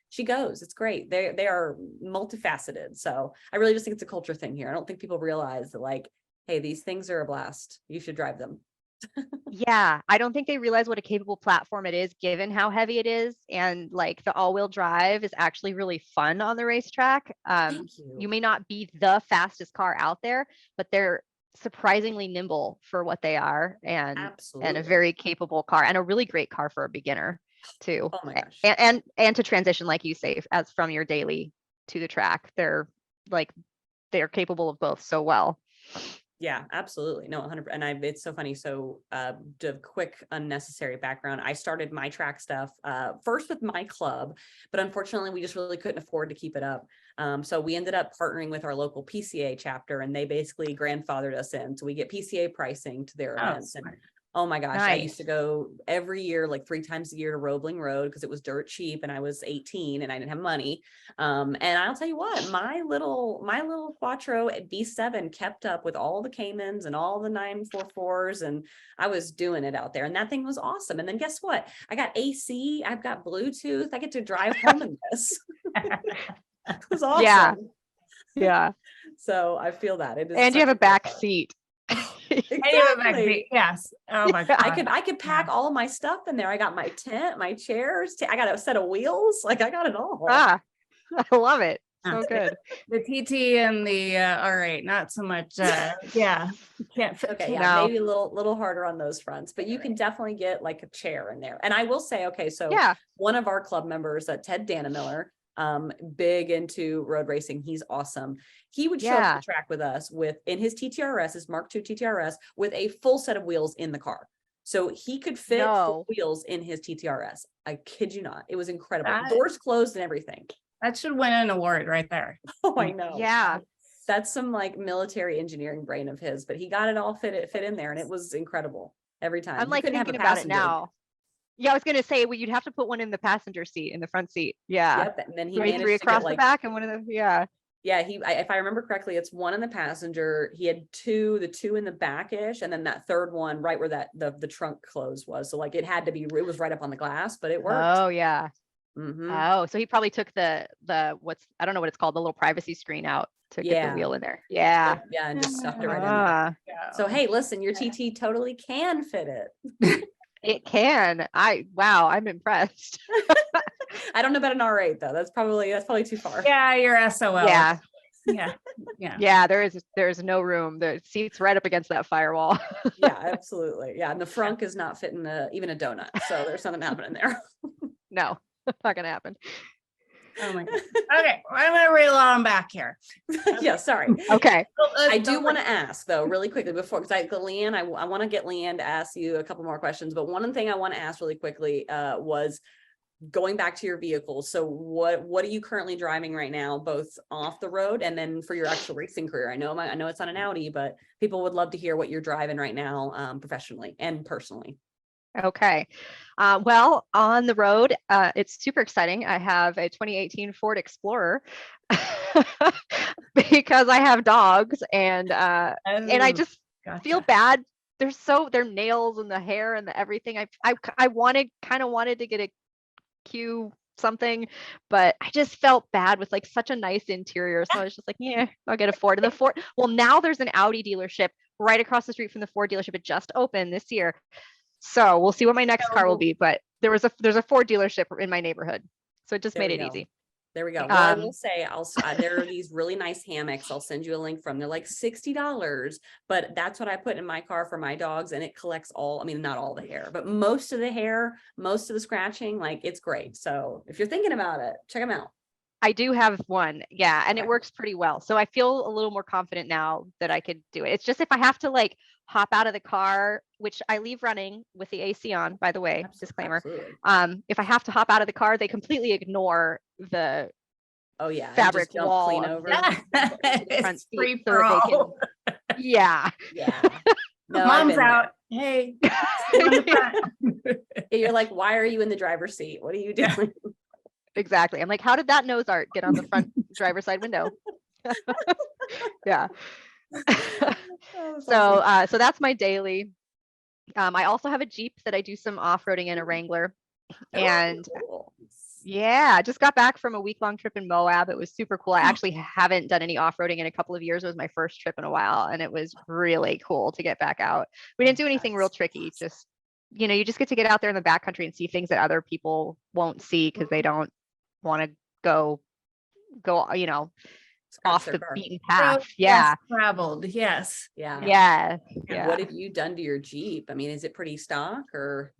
she goes. It's great. They are multifaceted. So I really just think it's a culture thing here. I don't think people realize that, hey, these things are a blast. You should drive them. Yeah, I don't think they realize what a capable platform it is, given how heavy it is. And the all-wheel drive is actually really fun on the racetrack. Thank you. You may not be the fastest car out there, but they're surprisingly nimble for what they are, and a very capable car, and a really great car for a beginner too. Oh my gosh. And to transition, like you say, as from your daily to the track, they're capable of both so well. Yeah, absolutely. No, 100%. And it's so funny. So the quick unnecessary background, I started my track stuff first with my club, but unfortunately we just really couldn't afford to keep it up. So we ended up partnering with our local PCA chapter, and they basically grandfathered us in. So we get PCA pricing to their events. And oh my gosh, nice. I used to go every year, 3 times a year to Roebling Road, because it was dirt cheap, and I was 18 and I didn't have money. And I'll tell you what, my little Quattro at B7 kept up with all the Caymans and all the 944s, and I was doing it out there, and that thing was awesome. And then guess what? I got AC, I've got Bluetooth, I get to drive home in this. It was awesome. Yeah. So I feel that it is. And you have a back seat. Exactly. Yes. Oh my God. I could pack all of my stuff in there. I got my tent, my chairs, I got a set of wheels. Like I got it all. I love it. So good. The TT and the all right, not so much. Yeah, can't fit. Okay, can't- yeah, No. maybe a little harder on those fronts, but you can definitely get like a chair in there. And I will say, okay, so Yeah. one of our club members, Ted Danamiller, big into road racing. He's awesome. He would show up Yeah. to the track with us in his TTRS, his Mark II TTRS, with a full set of wheels in the car. So he could fit No. wheels in his TTRS. I kid you not. It was incredible. That- Doors closed and everything. That should win an award right there. Oh, I know. Yeah. That's some like military engineering brain of his, but he got it all fit in there, and it was incredible every time. I'm You like couldn't have thinking a about it passenger. now. Yeah, I was gonna say, well, you'd have to put one in the passenger seat, in the front seat. Yeah. Yep. And then he Maybe managed three to across get the like, back and one of the, yeah. yeah, if I remember correctly, it's one in the passenger. He had the two in the back-ish, and then that third one right where the trunk close was. So like it had to be, it was right up on the glass, but it worked. Oh, yeah. Mhm. Oh, so he probably took the I don't know what it's called, the little privacy screen out to get Yeah. the wheel in there. Yeah. Yeah, and just stuffed it right in there. Ah, So hey, listen, your TT totally can fit it. it can. Wow, I'm impressed. I don't know about an R8 though. That's probably too far. Yeah, you're SOL. Yeah. Yeah. Yeah. Yeah, there's no room. The seat's right up against that firewall. Yeah, absolutely. Yeah, and the frunk is not fitting even a donut. So there's something happening there. No, not gonna happen. Oh my God. Okay, I'm gonna reel on back here. Yeah, sorry. Okay. I do want to ask though, really quickly before, because Leanne, I want to get Leanne to ask you a couple more questions, but one thing I want to ask really quickly was going back to your vehicle. So what are you currently driving right now, both off the road and then for your actual racing career? I know it's on an Audi, but people would love to hear what you're driving right now, professionally and personally. Okay. Well, on the road, it's super exciting. I have a 2018 Ford Explorer because I have dogs, and I just feel bad. Their nails and the hair and the everything. I kind of wanted to get a Q something, but I just felt bad with like such a nice interior. So I was just like, yeah, I'll get a Ford. And the Ford, well, now there's an Audi dealership right across the street from the Ford dealership. It just opened this year. So we'll see what my next car will be, but there's a Ford dealership in my neighborhood. So it just made it easy. There we go. Well, I will say, there are these really nice hammocks. I'll send you a link from. They're like $60, but that's what I put in my car for my dogs, and it collects not all the hair, but most of the hair, most of the scratching. Like it's great. So if you're thinking about it, check them out. I do have one, yeah, and Okay. it works pretty well. So I feel a little more confident now that I could do it. It's just if I have to like hop out of the car, which I leave running with the AC on, by the way, disclaimer. Absolutely. If I have to hop out of the car, they completely ignore the fabric jump wall clean of over. the front It's seat free so for that they all. can, yeah. Yeah. No, I've Mom's been there. out. Hey. sit on the front. You're like, why are you in the driver's seat? What are you doing? Exactly. I'm like, how did that nose art get on the front driver's side window? Yeah. So that's my daily. I also have a Jeep that I do some off-roading in, a Wrangler. And cool. yeah, I just got back from a week-long trip in Moab. It was super cool. I actually haven't done any off-roading in a couple of years. It was my first trip in a while, and it was really cool to get back out. We didn't do anything real tricky. Just, you just get to get out there in the backcountry and see things that other people won't see because they don't want to go, off the beaten path. Yeah. Traveled. Yes. Yeah. Yeah. And what have you done to your Jeep? I mean, is it pretty stock or?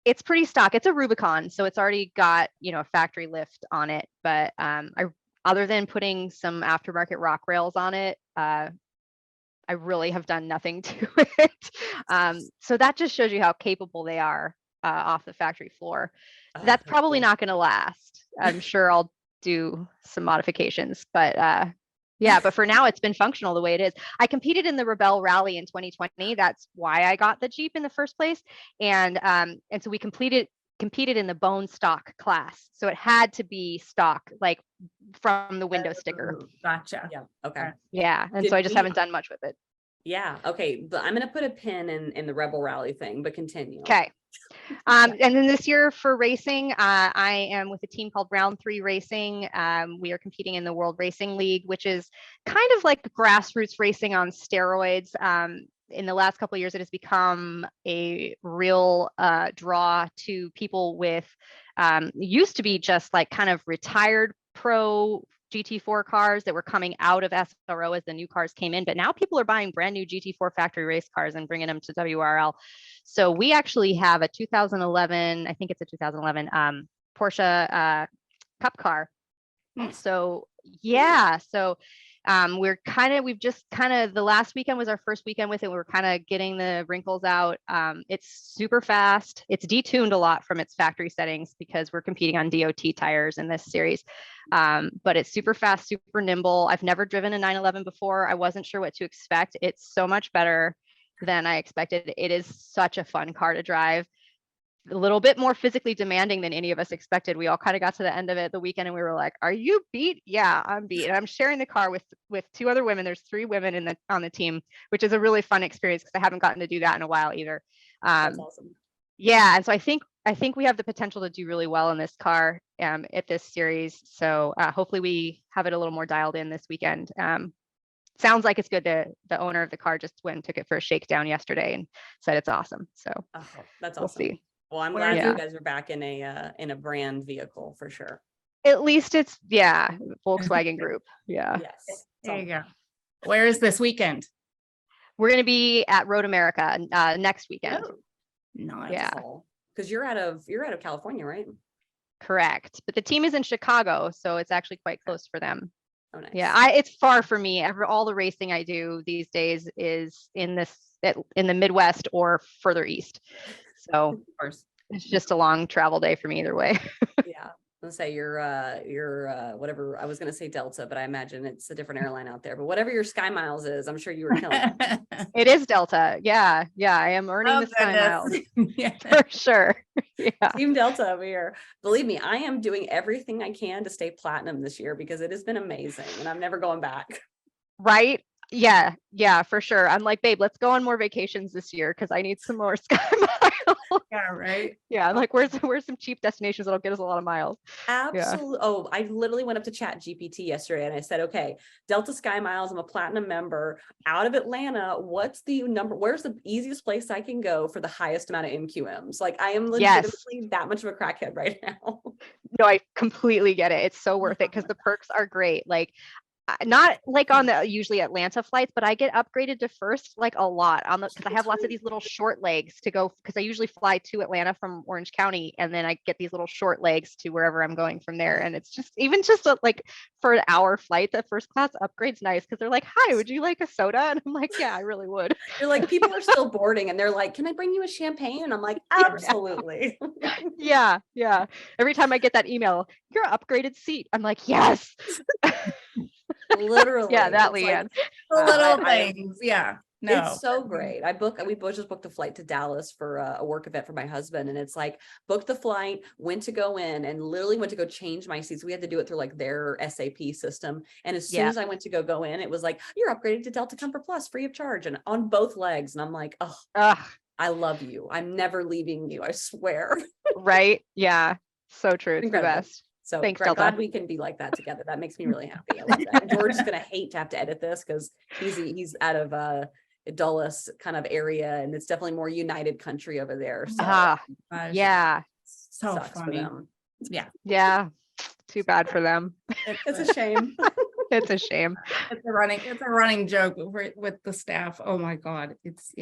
It's pretty stock. It's a Rubicon, so it's already got, a factory lift on it. But other than putting some aftermarket rock rails on it, I really have done nothing to it. So that just shows you how capable they are off the factory floor. That's probably not going to last. I'm sure I'll do some modifications, but yeah, but for now it's been functional the way it is. I competed in the Rebel Rally in 2020. That's why I got the Jeep in the first place. And so we competed in the bone stock class. So it had to be stock, like from the window sticker. Gotcha. Yeah. Okay. Yeah. And so I just haven't done much with it. Yeah. Okay. But I'm going to put a pin in the Rebel Rally thing, but continue. Okay. And then this year for racing, I am with a team called Round 3 Racing. We are competing in the World Racing League, which is kind of like grassroots racing on steroids. in the last couple of years, it has become a real draw to people with used to be just like kind of retired pro GT4 cars that were coming out of SRO as the new cars came in, but now people are buying brand new GT4 factory race cars and bringing them to WRL. So we actually have a 2011, I think it's a 2011 Porsche Cup car. So yeah, so we've just kind of, the last weekend was our first weekend with it. We were kind of getting the wrinkles out. It's super fast. It's detuned a lot from its factory settings because we're competing on DOT tires in this series. But it's super fast, super nimble. I've never driven a 911 before. I wasn't sure what to expect. It's so much better than I expected. It is such a fun car to drive. A little bit more physically demanding than any of us expected. We all kind of got to the end of it the weekend and we were like, are you beat? Yeah, I'm beat. And I'm sharing the car with two other women. There's 3 women on the team, which is a really fun experience because I haven't gotten to do that in a while either. That's awesome. Yeah, and so I think we have the potential to do really well in this car at this series. So hopefully we have it a little more dialed in this weekend. Sounds like it's good. The owner of the car just went and took it for a shakedown yesterday and said it's awesome. So that's awesome. We'll see. Well, I'm glad you guys are back in a brand vehicle for sure. At least it's Volkswagen Group. Yeah. Yes. There you go. Where is this weekend? We're going to be at Road America next weekend. Oh, nice. Yeah. Because you're out of California, right? Correct. But the team is in Chicago, so it's actually quite close for them. Oh, nice. Yeah, it's far for me. All the racing I do these days is in the Midwest or further east. So Of course. It's just a long travel day for me either way. Yeah. Let's say you're whatever, I was going to say Delta, but I imagine it's a different airline out there, but whatever your Sky Miles is, I'm sure you were killing it. It is Delta. Yeah. I am earning the Sky Miles for sure. Yeah. Team Delta over here. Believe me, I am doing everything I can to stay platinum this year because it has been amazing and I'm never going back. Right. Yeah, for sure. I'm like, babe, let's go on more vacations this year because I need some more Sky Miles. Yeah, right. Yeah, I'm like, where's some cheap destinations that'll get us a lot of miles? Absolutely. Yeah. Oh, I literally went up to Chat GPT yesterday and I said, okay, Delta Sky Miles, I'm a platinum member out of Atlanta. What's the number? Where's the easiest place I can go for the highest amount of MQMs? Like I am legitimately that much of a crackhead right now. No, I completely get it. It's so worth it because the perks are great. Like not like on the usually Atlanta flights, but I get upgraded to first like a lot on the because I have lots of these little short legs to go because I usually fly to Atlanta from Orange County and then I get these little short legs to wherever I'm going from there. And it's just even just like for an hour flight, the first class upgrade's nice because they're like, hi, would you like a soda? And I'm like, yeah, I really would. You're like, people are still boarding and they're like, can I bring you a champagne? And I'm like, absolutely. Yeah. Every time I get that email, your upgraded seat. I'm like, yes. Literally. Yeah, that Leanne. Like, the little things. Yeah. No. It's so great. We both just booked a flight to Dallas for a work event for my husband. And it's like, booked the flight, went to go in and literally went to go change my seats. We had to do it through like their SAP system. And as soon as I went to go in, it was like, you're upgraded to Delta Comfort Plus free of charge and on both legs. And I'm like, I love you. I'm never leaving you. I swear. Right. Yeah. So true. It's the best. So thanks, glad we can be like that together. That makes me really happy. I love that. George is gonna hate to have to edit this because he's out of Dulles kind of area, and it's definitely more united country over there. So yeah, so funny. For them. Yeah. Too bad for them. It's a shame. It's a shame. It's a running joke with the staff. Oh my God. It's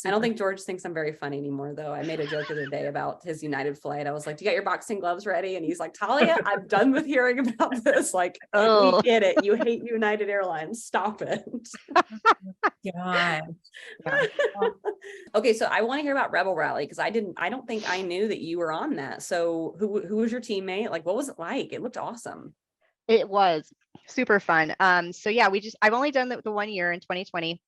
I don't think George thinks I'm very funny anymore, though. I made a joke the other day about his United flight. I was like, do you got your boxing gloves ready? And he's like, Talia, I'm done with hearing about this. Like, we get it. You hate United Airlines. Stop it. God. Okay, so I want to hear about Rebel Rally because I don't think I knew that you were on that. So who was your teammate? Like, what was it like? It looked awesome. It was super fun. So yeah, I've only done the 1 year in 2020.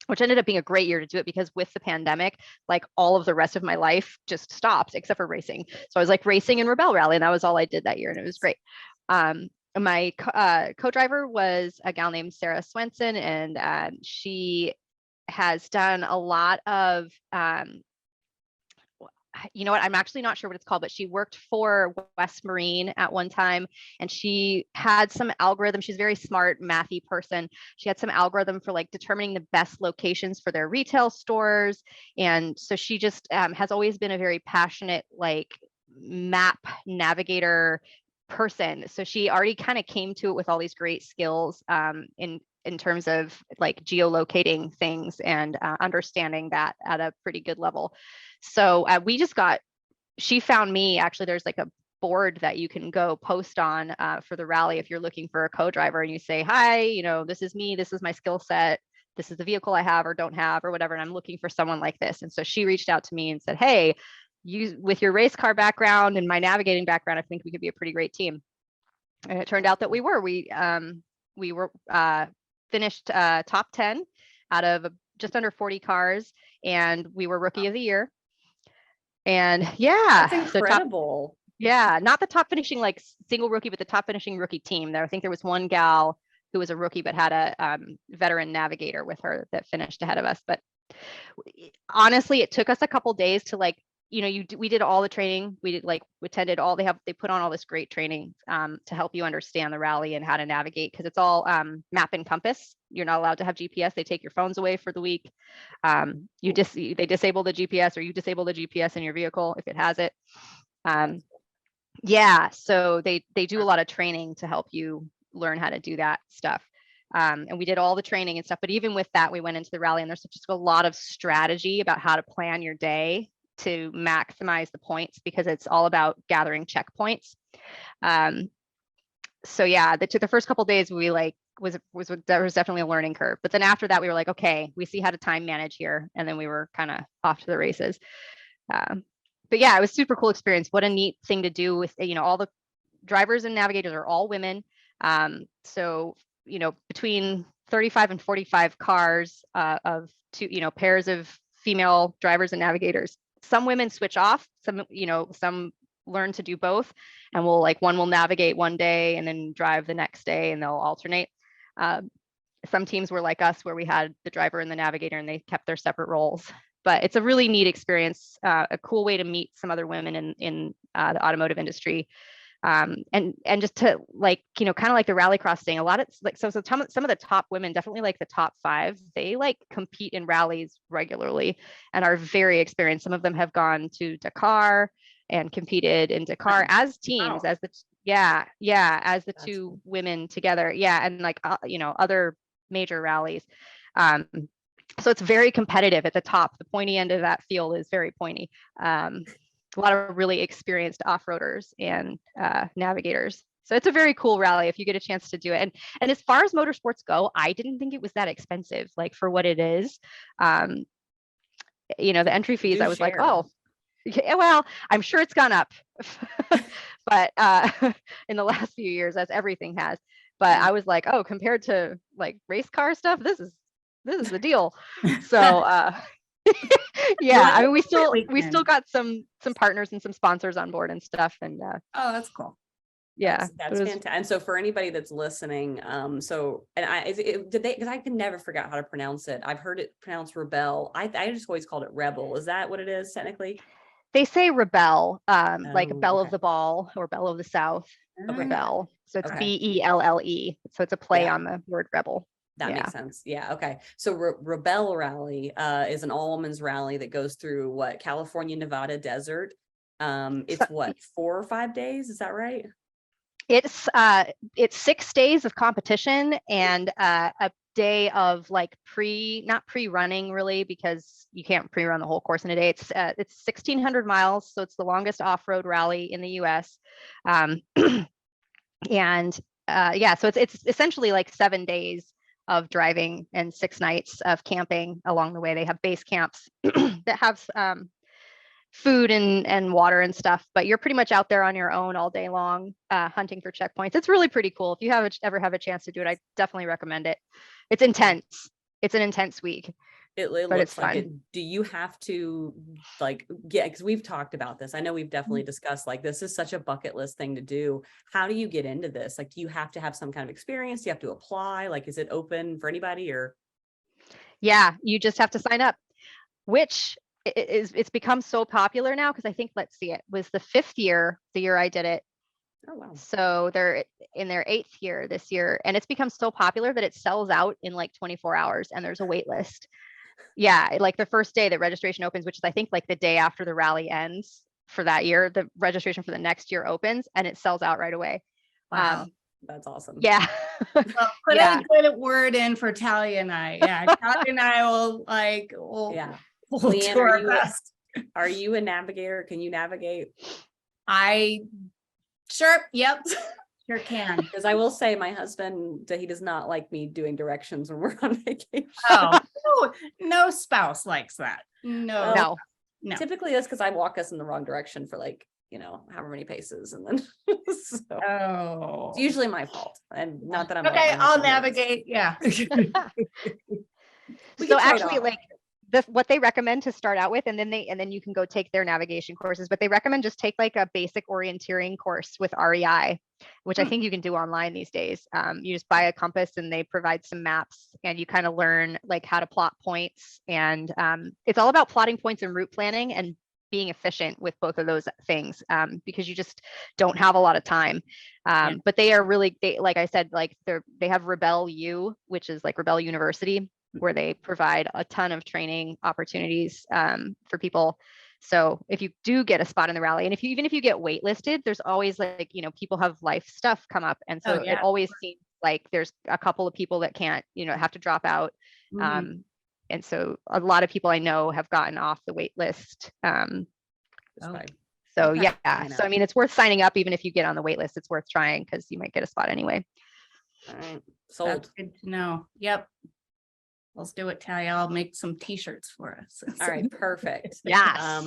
Which ended up being a great year to do it because with the pandemic, like all of the rest of my life just stopped except for racing. So I was like racing in Rebel Rally and that was all I did that year and it was great. My co-driver was a gal named Sarah Swenson and she has done a lot of, you know what, I'm actually not sure what it's called, but she worked for West Marine at one time, and she had some algorithm. She's a very smart, mathy person. She had some algorithm for like determining the best locations for their retail stores. And so she just has always been a very passionate, like map navigator person. So she already kind of came to it with all these great skills in terms of like geolocating things and understanding that at a pretty good level. So she found me, actually, there's like a board that you can go post on for the rally if you're looking for a co-driver, and you say, hi, you know, this is me, this is my skill set, this is the vehicle I have or don't have or whatever, and I'm looking for someone like this. And so she reached out to me and said, hey, you, with your race car background and my navigating background, I think we could be a pretty great team. And it turned out that we were. We were finished top 10 out of just under 40 cars, and we were rookie of the year. And yeah, That's incredible. Not the top finishing like single rookie, but the top finishing rookie team there. I think there was one gal who was a rookie but had a veteran navigator with her that finished ahead of us. But honestly, it took us a couple days to like, you know, we did all the training. We did like, we attended all, they put on all this great training to help you understand the rally and how to navigate, because it's all map and compass. You're not allowed to have GPS. They take your phones away for the week. They disable the GPS, or you disable the GPS in your vehicle if it has it. So they do a lot of training to help you learn how to do that stuff. And we did all the training and stuff, but even with that, we went into the rally, and there's just a lot of strategy about how to plan your day to maximize the points, because it's all about gathering checkpoints. So yeah, the first couple of days we like there was definitely a learning curve, but then after that we were like, okay, we see how to time manage here, and then we were kind of off to the races. But yeah, it was super cool experience. What a neat thing to do with, you know, all the drivers and navigators are all women. So, you know, between 35 and 45 cars of two, you know, pairs of female drivers and navigators. Some women switch off, some learn to do both, and one will navigate one day and then drive the next day, and they'll alternate. Some teams were like us, where we had the driver and the navigator, and they kept their separate roles. But it's a really neat experience, a cool way to meet some other women in the automotive industry. And just to like, you know, kind of like the rallycross thing, a lot of like, so some of the top women, definitely like the top 5, they like compete in rallies regularly and are very experienced. Some of them have gone to Dakar and competed in Dakar as teams, as the two women together. And like, you know, other major rallies. So it's very competitive at the top. The pointy end of that field is very pointy. A lot of really experienced off-roaders and navigators. So it's a very cool rally if you get a chance to do it. And as far as motorsports go, I didn't think it was that expensive, like for what it is. You know, the entry fees, I was like, oh, yeah, well, I'm sure it's gone up, but in the last few years, as everything has. But I was like, oh, compared to like race car stuff, this is the deal. So yeah, I mean, we still got some partners and some sponsors on board and stuff, and oh, that's cool. Yeah, that's fantastic. And so for anybody that's listening, because I can never figure out how to pronounce it. I've heard it pronounced rebel. I just always called it rebel. Is that what it is technically? They say rebel, like belle of the ball or belle of the south. Rebel. So it's BELLE. So it's a play on the word rebel. That makes sense. Yeah. Okay. So Rebel Rally is an all women's rally that goes through California, Nevada desert. It's 4 or 5 days. Is that right? It's 6 days of competition and a day of like not pre-running really, because you can't pre-run the whole course in a day. It's 1,600 miles. So it's the longest off-road rally in the US. So it's essentially like 7 days of driving and 6 nights of camping along the way. They have base camps that have food and water and stuff, but you're pretty much out there on your own all day long, hunting for checkpoints. It's really pretty cool. If you ever have a chance to do it, I definitely recommend it. It's intense. It's an intense week. It looks like it. Do you have to because we've talked about this. I know we've definitely discussed this is such a bucket list thing to do. How do you get into this? Do you have to have some kind of experience? Do you have to apply? Is it open for anybody or? Yeah, you just have to sign up, which it's become so popular now because I think, let's see, it was the 5th year, the year I did it. Oh, wow. So they're in their 8th year this year, and it's become so popular that it sells out in like 24 hours and there's a wait list. Yeah, like the first day that registration opens, which is I think like the day after the rally ends for that year, the registration for the next year opens and it sells out right away. Wow. That's awesome. Yeah. Well, put Yeah. a good word in for Talia and I. Yeah, Talia and I will Yeah. we'll Leanne, do our best. are you a navigator? Can you navigate? Yep, sure can. Because I will say my husband, he does not like me doing directions when we're on vacation. Oh, no spouse likes that. No, No. no. Typically that's because I walk us in the wrong direction for like, however many paces, and then so Oh, it's usually my fault. And not that I'm okay. like, my I'll husband is. navigate. Yeah. We So can trade actually, off. like what they recommend to start out with, and then you can go take their navigation courses, but they recommend just take like a basic orienteering course with REI, which I think you can do online these days. You just buy a compass and they provide some maps and you kind of learn like how to plot points, and it's all about plotting points and route planning and being efficient with both of those things, because you just don't have a lot of time. But they are really, like I said, like they have Rebel U, which is like Rebel University, where they provide a ton of training opportunities for people. So if you do get a spot in the rally, and even if you get waitlisted, there's always like, people have life stuff come up. And so it always seems like there's a couple of people that can't, have to drop out. And so a lot of people I know have gotten off the wait list. So Okay. yeah, so I mean, it's worth signing up. Even if you get on the wait list, it's worth trying because you might get a spot anyway. All right. That's Sold. good to know. Yep. Let's do it, Talia. I'll make some t-shirts for us. All right, perfect. Yes.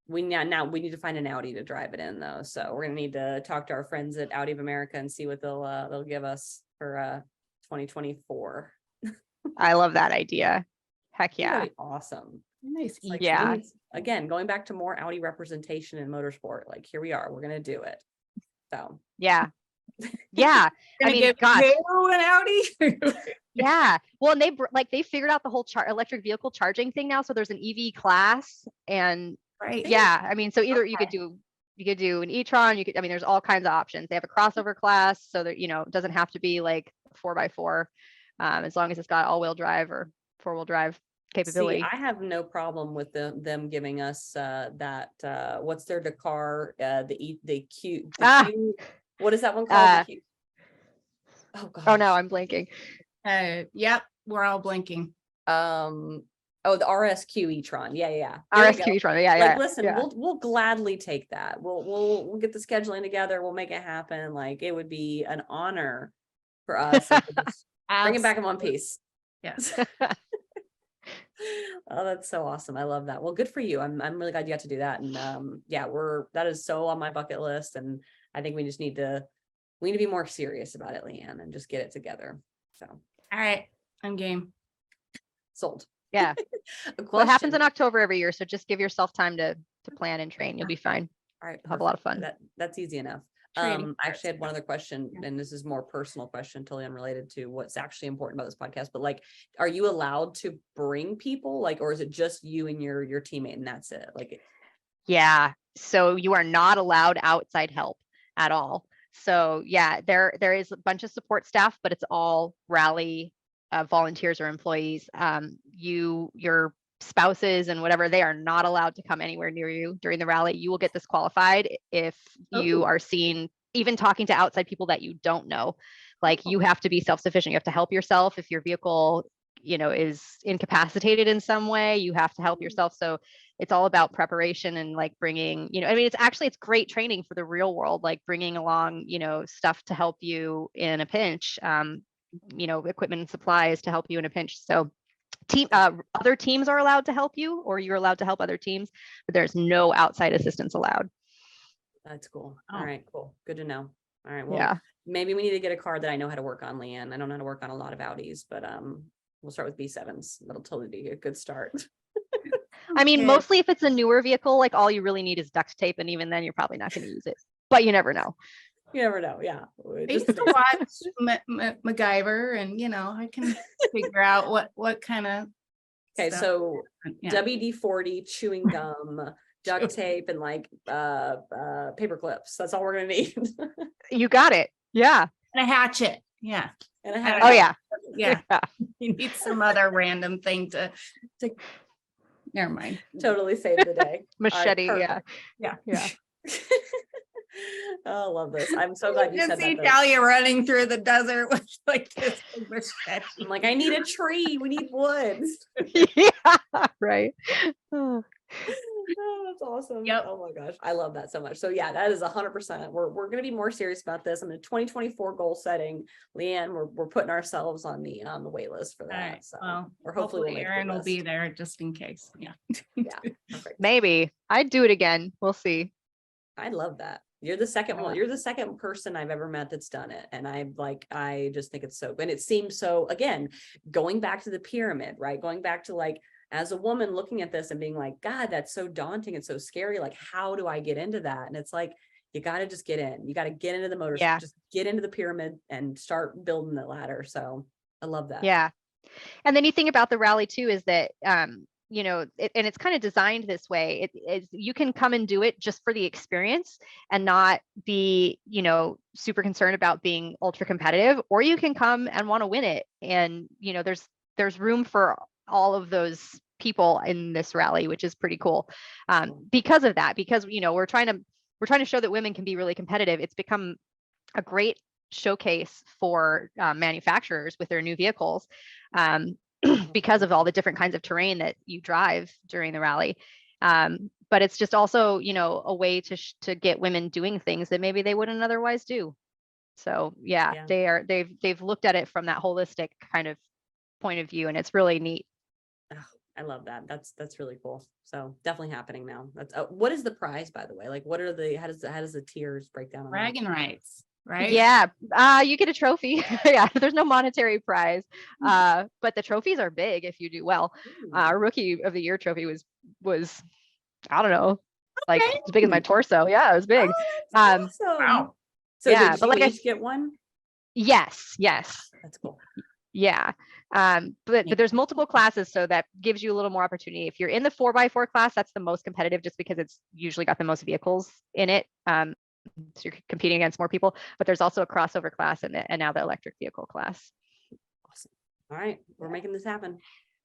We need to find an Audi to drive it in though. So we're gonna need to talk to our friends at Audi of America and see what they'll give us for 2024. I love that idea. Heck yeah. That'd be awesome. Nice. Like, Yeah. Again, going back to more Audi representation in motorsport, like here we are, we're gonna do it. So Yeah. Yeah. I mean, gosh. An Audi. Yeah. Well, and they figured out the whole electric vehicle charging thing now. So there's an EV class, and Right. yeah, I mean, so either you could do an e-tron, there's all kinds of options. They have a crossover class, so that, it doesn't have to be like 4x4, as long as it's got all-wheel drive or 4-wheel drive capability. See, I have no problem with them giving us that what's their Dakar, the Q, what is that one called? Oh gosh. Oh no, I'm blanking. Yep, we're all blinking. The RSQ e-tron. Yeah. RSQ e-tron. Yeah. Like, listen, yeah. we'll gladly take that. We'll get the scheduling together. We'll make it happen. Like, it would be an honor for us. Bring it back in one piece. Yes. Oh, that's so awesome. I love that. Well, good for you. I'm really glad you got to do that. And that is so on my bucket list. And I think we need to be more serious about it, Leanne, and just get it together. So, All right, I'm game. Sold. Yeah. Well, it happens in October every year, so just give yourself time to plan and train. You'll be fine. All right, have a lot of fun. That's easy enough. Training I actually had one other question, and this is more personal question, totally unrelated to what's actually important about this podcast. But like, are you allowed to bring people, like, or is it just you and your teammate and that's it? Like, yeah. So you are not allowed outside help at all. So yeah, there is a bunch of support staff, but it's all rally volunteers or employees. Your spouses and whatever, they are not allowed to come anywhere near you during the rally. You will get disqualified if you are seen even talking to outside people that you don't know. Like, you have to be self-sufficient. You have to help yourself. If your vehicle, is incapacitated in some way, you have to help yourself. So it's all about preparation and like bringing, it's great training for the real world, like bringing along, stuff to help you in a pinch, equipment and supplies to help you in a pinch. So other teams are allowed to help you, or you're allowed to help other teams, but there's no outside assistance allowed. That's cool. All right, cool. Good to know. All right. Well, yeah. Maybe we need to get a car that I know how to work on, Leanne. I don't know how to work on a lot of Audis, but we'll start with B7s. That'll totally be a good start. I mean, mostly if it's a newer vehicle, like all you really need is duct tape, and even then you're probably not going to use it, but you never know. You never know. Yeah. I used to watch MacGyver, and I can figure out what kind of Okay, so yeah. WD-40, chewing gum, duct tape, and like paper clips. That's all we're gonna need. You got it. Yeah. And a hatchet. Yeah. And a I hat. don't Oh know. yeah. Yeah. You need some other random thing to never mind. Totally saved the day. All right, Machete. Yeah. Yeah. Yeah. Oh, I love this. I'm so glad you can said see that. Talia running through the desert with like this big machete. I'm like, I need a tree. We need wood. Yeah. Right. Oh, Oh, that's awesome. Yep. Oh my gosh. I love that so much. So yeah, that is 100%. We're going to be more serious about this. I'm in 2024 goal setting. Leanne, we're putting ourselves on the wait list for that. All right. So, Well, or hopefully we'll make the Erin will be list. there just in case. Yeah. Yeah. Perfect. maybe I'd do it again. We'll see. I love that. You're the second one. Yeah. You're the second person I've ever met that's done it. And I just think it's so good. And it seems so, again, going back to the pyramid, right? Going back to like, as a woman looking at this and being like, God, that's so daunting and so scary. Like, how do I get into that? And it's like, you got to just get in. You got to get into the motor, Yeah. just get into the pyramid and start building the ladder. So I love that. Yeah. And the neat thing about the rally too is that, you know, and it's kind of designed this way. It is, you can come and do it just for the experience and not be, you know, super concerned about being ultra competitive, or you can come and want to win it. And, you know, there's room for all of those people in this rally, which is pretty cool. Because of that, because, you know, we're trying to show that women can be really competitive. It's become a great showcase for manufacturers with their new vehicles, because of all the different kinds of terrain that you drive during the rally. But it's just also, you know, a way to get women doing things that maybe they wouldn't otherwise do. So yeah. they've looked at it from that holistic kind of point of view, and it's really neat. Oh, I love that. That's really cool. So definitely happening now. That's what is the prize, by the way? Like, what are how does the tiers break down? On that? Bragging rights, right? Yeah, you get a trophy. Yeah, there's no monetary prize, but the trophies are big if you do well. Rookie of the Year trophy was I don't know, like as big as my torso. Yeah, it was big. Oh, awesome. Wow. So Yeah, did but you like each get one? Yes. That's cool. Yeah. But there's multiple classes, so that gives you a little more opportunity. If you're in the 4x4 class, that's the most competitive just because it's usually got the most vehicles in it. So you're competing against more people, but there's also a crossover class and now the electric vehicle class. Awesome. All right, we're making this happen.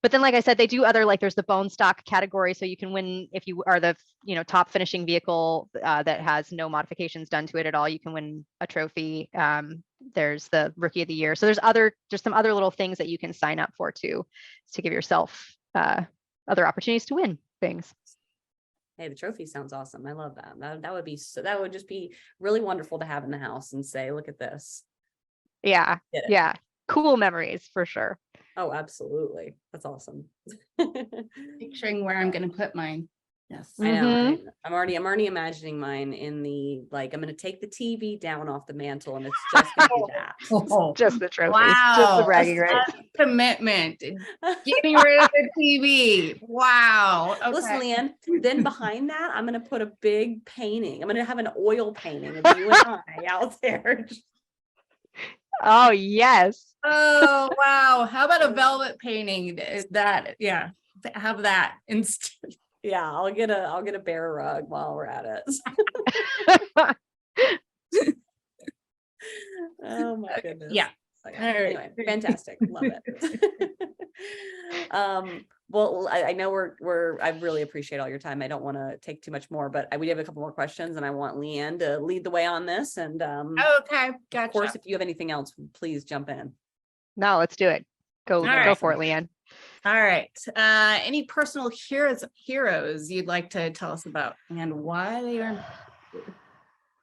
But then, like I said, they do other, like there's the bone stock category. So you can win if you are the, you know, top finishing vehicle that has no modifications done to it at all. You can win a trophy. There's the Rookie of the Year. So there's some other little things that you can sign up for too, to give yourself other opportunities to win things. Hey, the trophy sounds awesome. I love that. That would be so. That would just be really wonderful to have in the house and say, look at this. Yeah. Yeah. Cool memories for sure. Oh, absolutely. That's awesome. Picturing where I'm going to put mine. Yes. I know. Right? I'm already imagining mine in the, like, I'm going to take the TV down off the mantle and it's just going to be that. Just the trophy. Wow. Just the bragging rights. Commitment. Getting rid of the TV. Wow. Okay. Listen, Leanne, then behind that, I'm going to put a big painting. I'm going to have an oil painting of you and I out there. Oh, yes. Oh, wow. How about a velvet painting? That, yeah. Have that instead. Yeah, I'll get a bear rug while we're at it. Oh my goodness. Yeah. Okay. Anyway, fantastic. Love it. Well, I know I really appreciate all your time. I don't want to take too much more, but we have a couple more questions and I want Leanne to lead the way on this. And okay, gotcha. Of course, if you have anything else, please jump in. No, let's do it. Go for it, Leanne. All right. Any personal heroes you'd like to tell us about and why they are?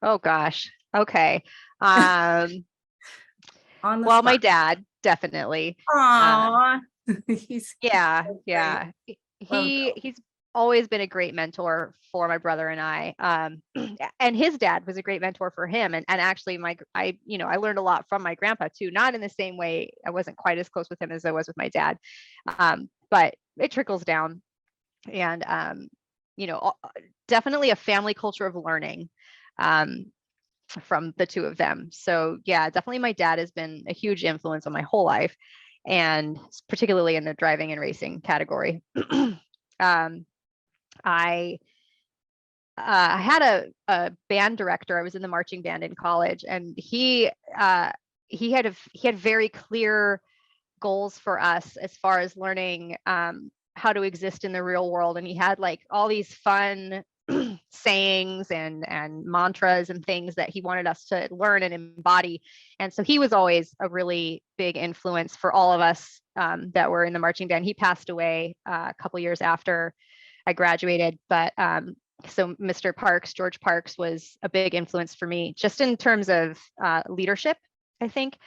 Oh gosh. Okay. Well, my dad, definitely. Aww. Yeah. He's always been a great mentor for my brother and I. And his dad was a great mentor for him. And actually I learned a lot from my grandpa too, not in the same way. I wasn't quite as close with him as I was with my dad. But it trickles down, and definitely a family culture of learning from the two of them. So yeah, definitely my dad has been a huge influence on my whole life. and particularly in the driving and racing category. I had a band director. I was in the marching band in college, and he had very clear goals for us as far as learning how to exist in the real world. And he had like all these fun sayings and mantras and things that he wanted us to learn and embody. And so he was always a really big influence for all of us that were in the marching band. He passed away a couple years after I graduated, but so Mr. Parks, George Parks, was a big influence for me just in terms of leadership, I think.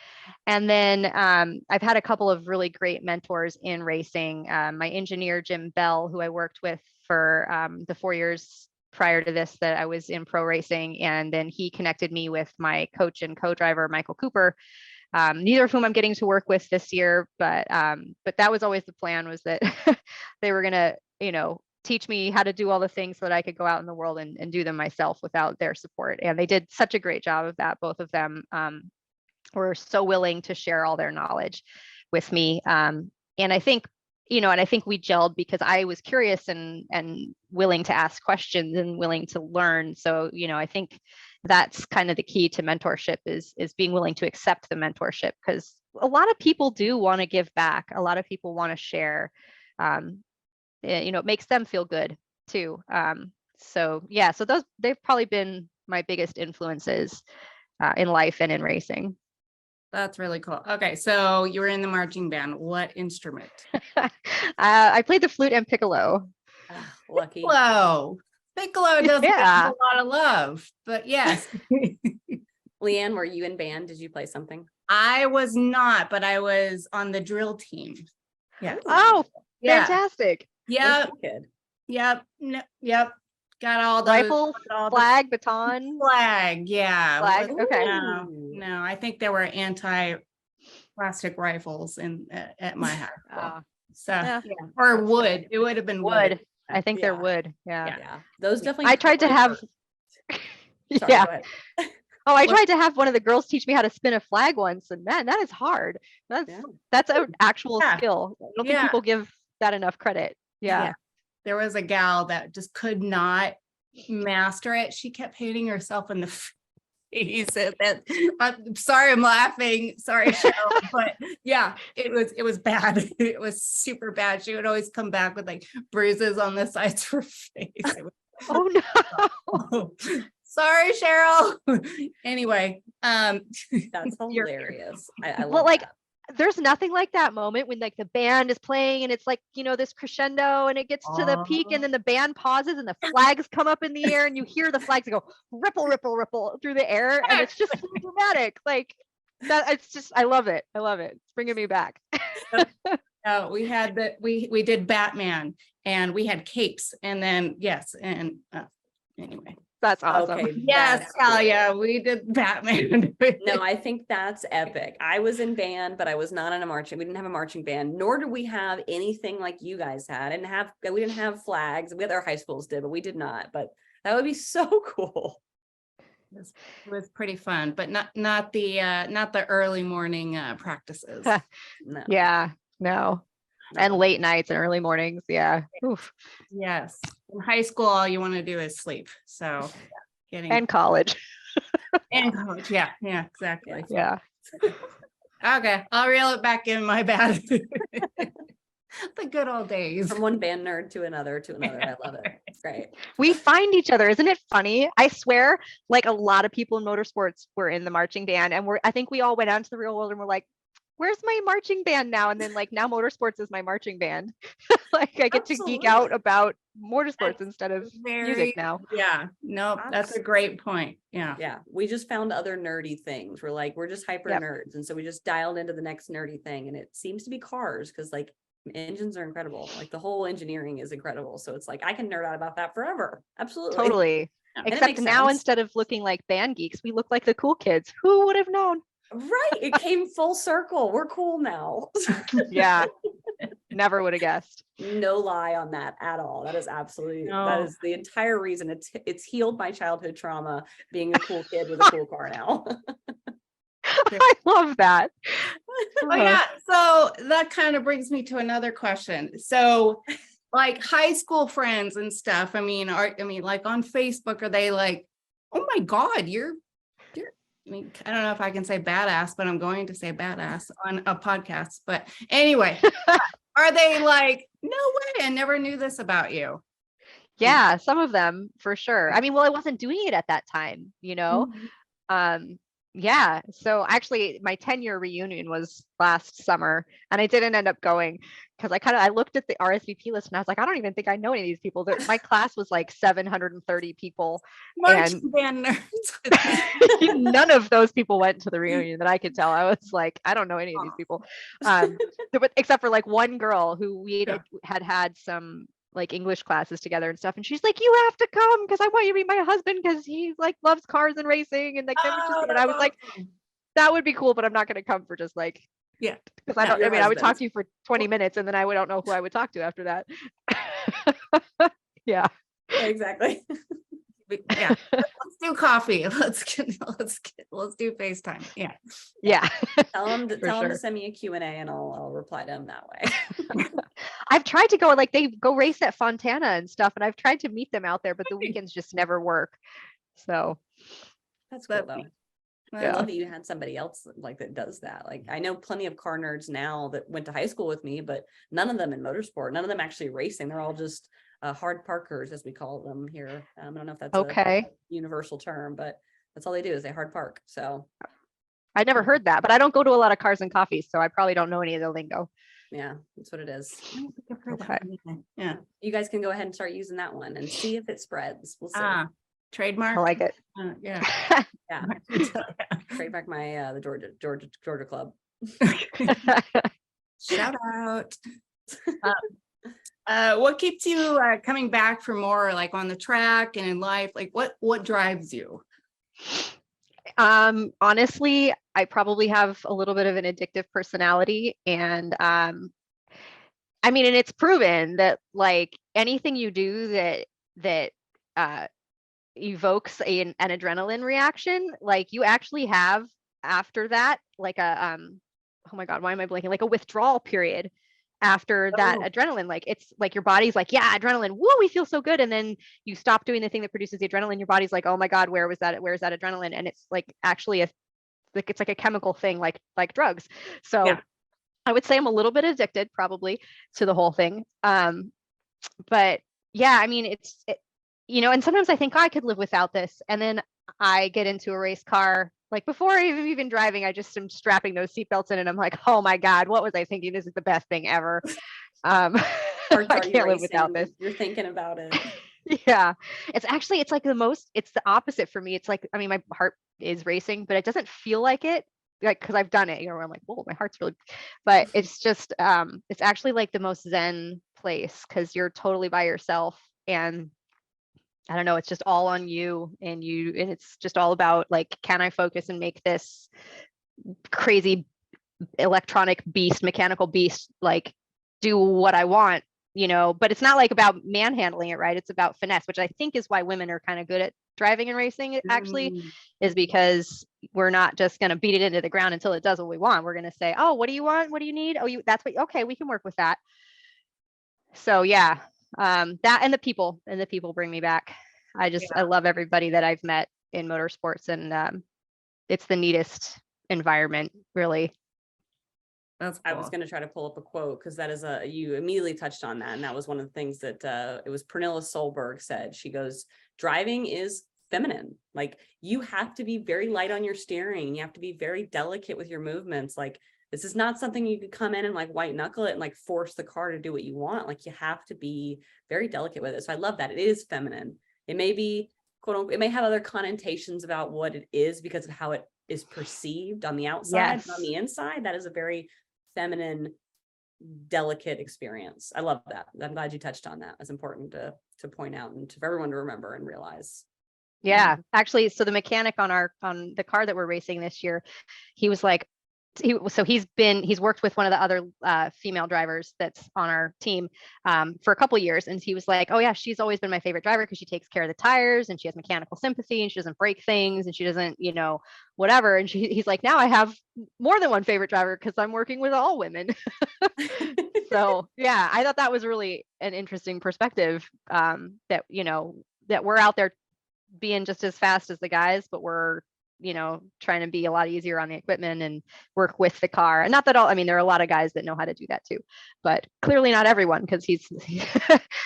And then I've had a couple of really great mentors in racing. My engineer, Jim Bell, who I worked with for the 4 years prior to this that I was in pro racing. And then he connected me with my coach and co-driver, Michael Cooper, neither of whom I'm getting to work with this year, but that was always the plan, was that they were going to, teach me how to do all the things so that I could go out in the world and do them myself without their support. And they did such a great job of that. Both of them were so willing to share all their knowledge with me. And I think, I think we gelled because I was curious and willing to ask questions and willing to learn. So, I think that's kind of the key to mentorship is being willing to accept the mentorship, because a lot of people do want to give back. A lot of people want to share. It makes them feel good too. So they've probably been my biggest influences in life and in racing. That's really cool. Okay, so you were in the marching band. What instrument? I played the flute and piccolo. Lucky. Piccolo doesn't get a lot of love, but yes. Leanne, were you in band? Did you play something? I was not, but I was on the drill team. Yeah. Oh, fantastic. Yep. Yep. Got all the rifle, flag, baton. Flag, yeah. Flag. Okay. No, I think there were anti-plastic rifles at my high school. Or wood. It would have been wood. I think they're wood. Yeah. Those definitely. I tried to have. Sorry, I tried to have one of the girls teach me how to spin a flag once, and man, that is hard. That's an actual skill. I don't think people give that enough credit. Yeah. There was a gal that just could not master it. She kept hitting herself in the face. I'm sorry, I'm laughing. Sorry, Cheryl, but yeah, it was bad. It was super bad. She would always come back with like bruises on the sides of her face. Oh no. Sorry, Cheryl. Anyway, that's hilarious. I love like there's nothing like that moment when like the band is playing and it's like, this crescendo and it gets to the peak and then the band pauses and the flags come up in the air and you hear the flags go ripple, ripple, ripple through the air. And it's just so dramatic. Like that. It's just, I love it. It's bringing me back. We had we did Batman and we had capes and then, anyway. That's awesome. Okay, yes, Talia, we did Batman. No, I think that's epic. I was in band, but I was not in a marching. We didn't have a marching band, nor did we have anything like you guys had. We didn't have flags. We other high schools did, but we did not. But that would be so cool. It was pretty fun, but not the early morning practices. No. Yeah, no. And late nights and early mornings. Yeah. Oof. Yes. In high school, all you want to do is sleep. So and college. And college. Yeah, exactly. Yeah. Okay. I'll reel it back in, my bad. The good old days. From one band nerd to another. I love it. It's great. We find each other. Isn't it funny? I swear, like a lot of people in motorsports were in the marching band, and I think we all went out into the real world and we're like, where's my marching band now? And then like now motorsports is my marching band. Like I get to geek out about motorsports instead of music now. Yeah, no, that's a great point. Yeah. We just found other nerdy things. We're just hyper nerds. And so we just dialed into the next nerdy thing. And it seems to be cars because like engines are incredible. Like the whole engineering is incredible. So it's like, I can nerd out about that forever. Absolutely. Totally. Except now instead of looking like band geeks, we look like the cool kids. Who would have known? Right. It came full circle. We're cool now. Yeah. Never would have guessed. No lie on that at all. That is absolutely, that is the entire reason it's healed my childhood trauma being a cool kid with a cool car now. I love that. Oh yeah, so that kind of brings me to another question. So like high school friends and stuff, I mean, like on Facebook, are they like, oh my God, you're I mean, I don't know if I can say badass, but I'm going to say badass on a podcast. But anyway, are they like, no way, I never knew this about you? Yeah, some of them for sure. I mean, well, I wasn't doing it at that time, you know? Mhm. Yeah. So actually my 10-year reunion was last summer and I didn't end up going because I looked at the RSVP list and I was like, I don't even think I know any of these people. My class was like 730 people and Marching band nerds. none of those people went to the reunion that I could tell. I was like, I don't know any of these people. Except for like one girl who we Yeah. had some like English classes together and stuff. And she's like, you have to come because I want you to meet my husband because he like loves cars and racing. And like, Oh, and I was that's like, awesome. that would be cool, but I'm not going to come for just like, Yeah. because I No, don't, I your mean, I would talk husband. to you for 20 minutes and then I don't know who I would talk to after that. Yeah. Exactly. Yeah. Let's do coffee. Let's do FaceTime. Yeah. Yeah. Tell them to For sure. send me a Q&A and I'll reply to them that way. I've tried to go, like they go race at Fontana and stuff, and I've tried to meet them out there, but the weekends just never work. So That's cool That's though. neat. I yeah. love that you had somebody else like that does that. Like I know plenty of car nerds now that went to high school with me, but none of them in motorsport, none of them actually racing. They're all just hard parkers, as we call them here. I don't know if that's a Okay. universal term, but that's all they do is they hard park. So I never heard that, but I don't go to a lot of cars and coffees, so I probably don't know any of the lingo. yeah, that's what it is. I don't think I've heard that Okay. one either. Yeah. You guys can go ahead and start using that one and see if it spreads. We'll see. I Trademark. like it. Yeah. Yeah, trademark my the Georgia Club. Shout out. What keeps you coming back for more, like on the track and in life? Like what drives you? Honestly, I probably have a little bit of an addictive personality, and I mean, and it's proven that like anything you do that evokes an adrenaline reaction, like you actually have after that, like oh my God, why am I blanking? Like a withdrawal period after that Oh. adrenaline. Like it's like your body's like, yeah, adrenaline, woo, we feel so good. And then you stop doing the thing that produces the adrenaline. Your body's like, oh my God, where's that adrenaline? And it's like actually it's like a chemical thing, like drugs. So Yeah. I would say I'm a little bit addicted probably to the whole thing. But yeah, I mean, and sometimes I think, oh, I could live without this. And then I get into a race car, like before I'm even driving, I just am strapping those seatbelts in and I'm like, oh my God, what was I thinking? This is the best thing ever. I can't live without this. You're thinking about it. Yeah. It's like it's the opposite for me. It's like, I mean, my heart is racing, but it doesn't feel like it. Like, cause I've done it, where I'm like, whoa, my heart's really, but it's just, it's actually like the most zen place cause you're totally by yourself and I don't know, it's just all on you and it's just all about like, can I focus and make this crazy electronic beast, mechanical beast, like do what I want, but it's not like about manhandling it, right? It's about finesse, which I think is why women are kind of good at driving and racing actually, is because we're not just going to beat it into the ground until it does what we want. We're going to say, oh, what do you want? What do you need? Oh, that's what, okay, we can work with that. So yeah, that and the people bring me back. I love everybody that I've met in motorsports and it's the neatest environment, really. That's I cool. was going to try to pull up a quote because that is you immediately touched on that. And that was one of the things that it was Pernilla Solberg said. She goes, driving is feminine. Like you have to be very light on your steering. You have to be very delicate with your movements. Like this is not something you could come in and like white knuckle it and like force the car to do what you want. Like you have to be very delicate with it. So I love that. It is feminine. It may be quote unquote, it may have other connotations about what it is because of how it is perceived on the outside. Yes. But on the inside, that is a very feminine, delicate experience. I love that. I'm glad you touched on that. It's important to point out and for everyone to remember and realize. Yeah, actually, so the mechanic on the car that we're racing this year, he was like, he's worked with one of the other female drivers that's on our team for a couple of years, and he was like, oh yeah, she's always been my favorite driver because she takes care of the tires and she has mechanical sympathy and she doesn't break things and she doesn't, whatever. And he's like, now I have more than one favorite driver because I'm working with all women. So yeah, I thought that was really an interesting perspective, that that we're out there being just as fast as the guys, but we're trying to be a lot easier on the equipment and work with the car. And not that all, I mean, there are a lot of guys that know how to do that too, but clearly not everyone, because he's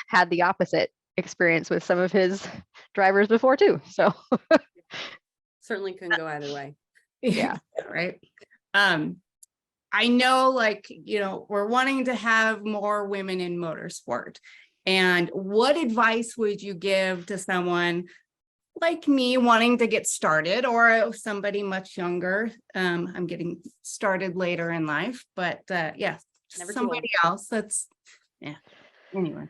had the opposite experience with some of his drivers before too. So certainly couldn't go either way. Yeah. Right. I know, we're wanting to have more women in motorsport. And what advice would you give to someone like me wanting to get started, or somebody much younger? I'm getting started later in life, but yeah, Never too somebody else anyway.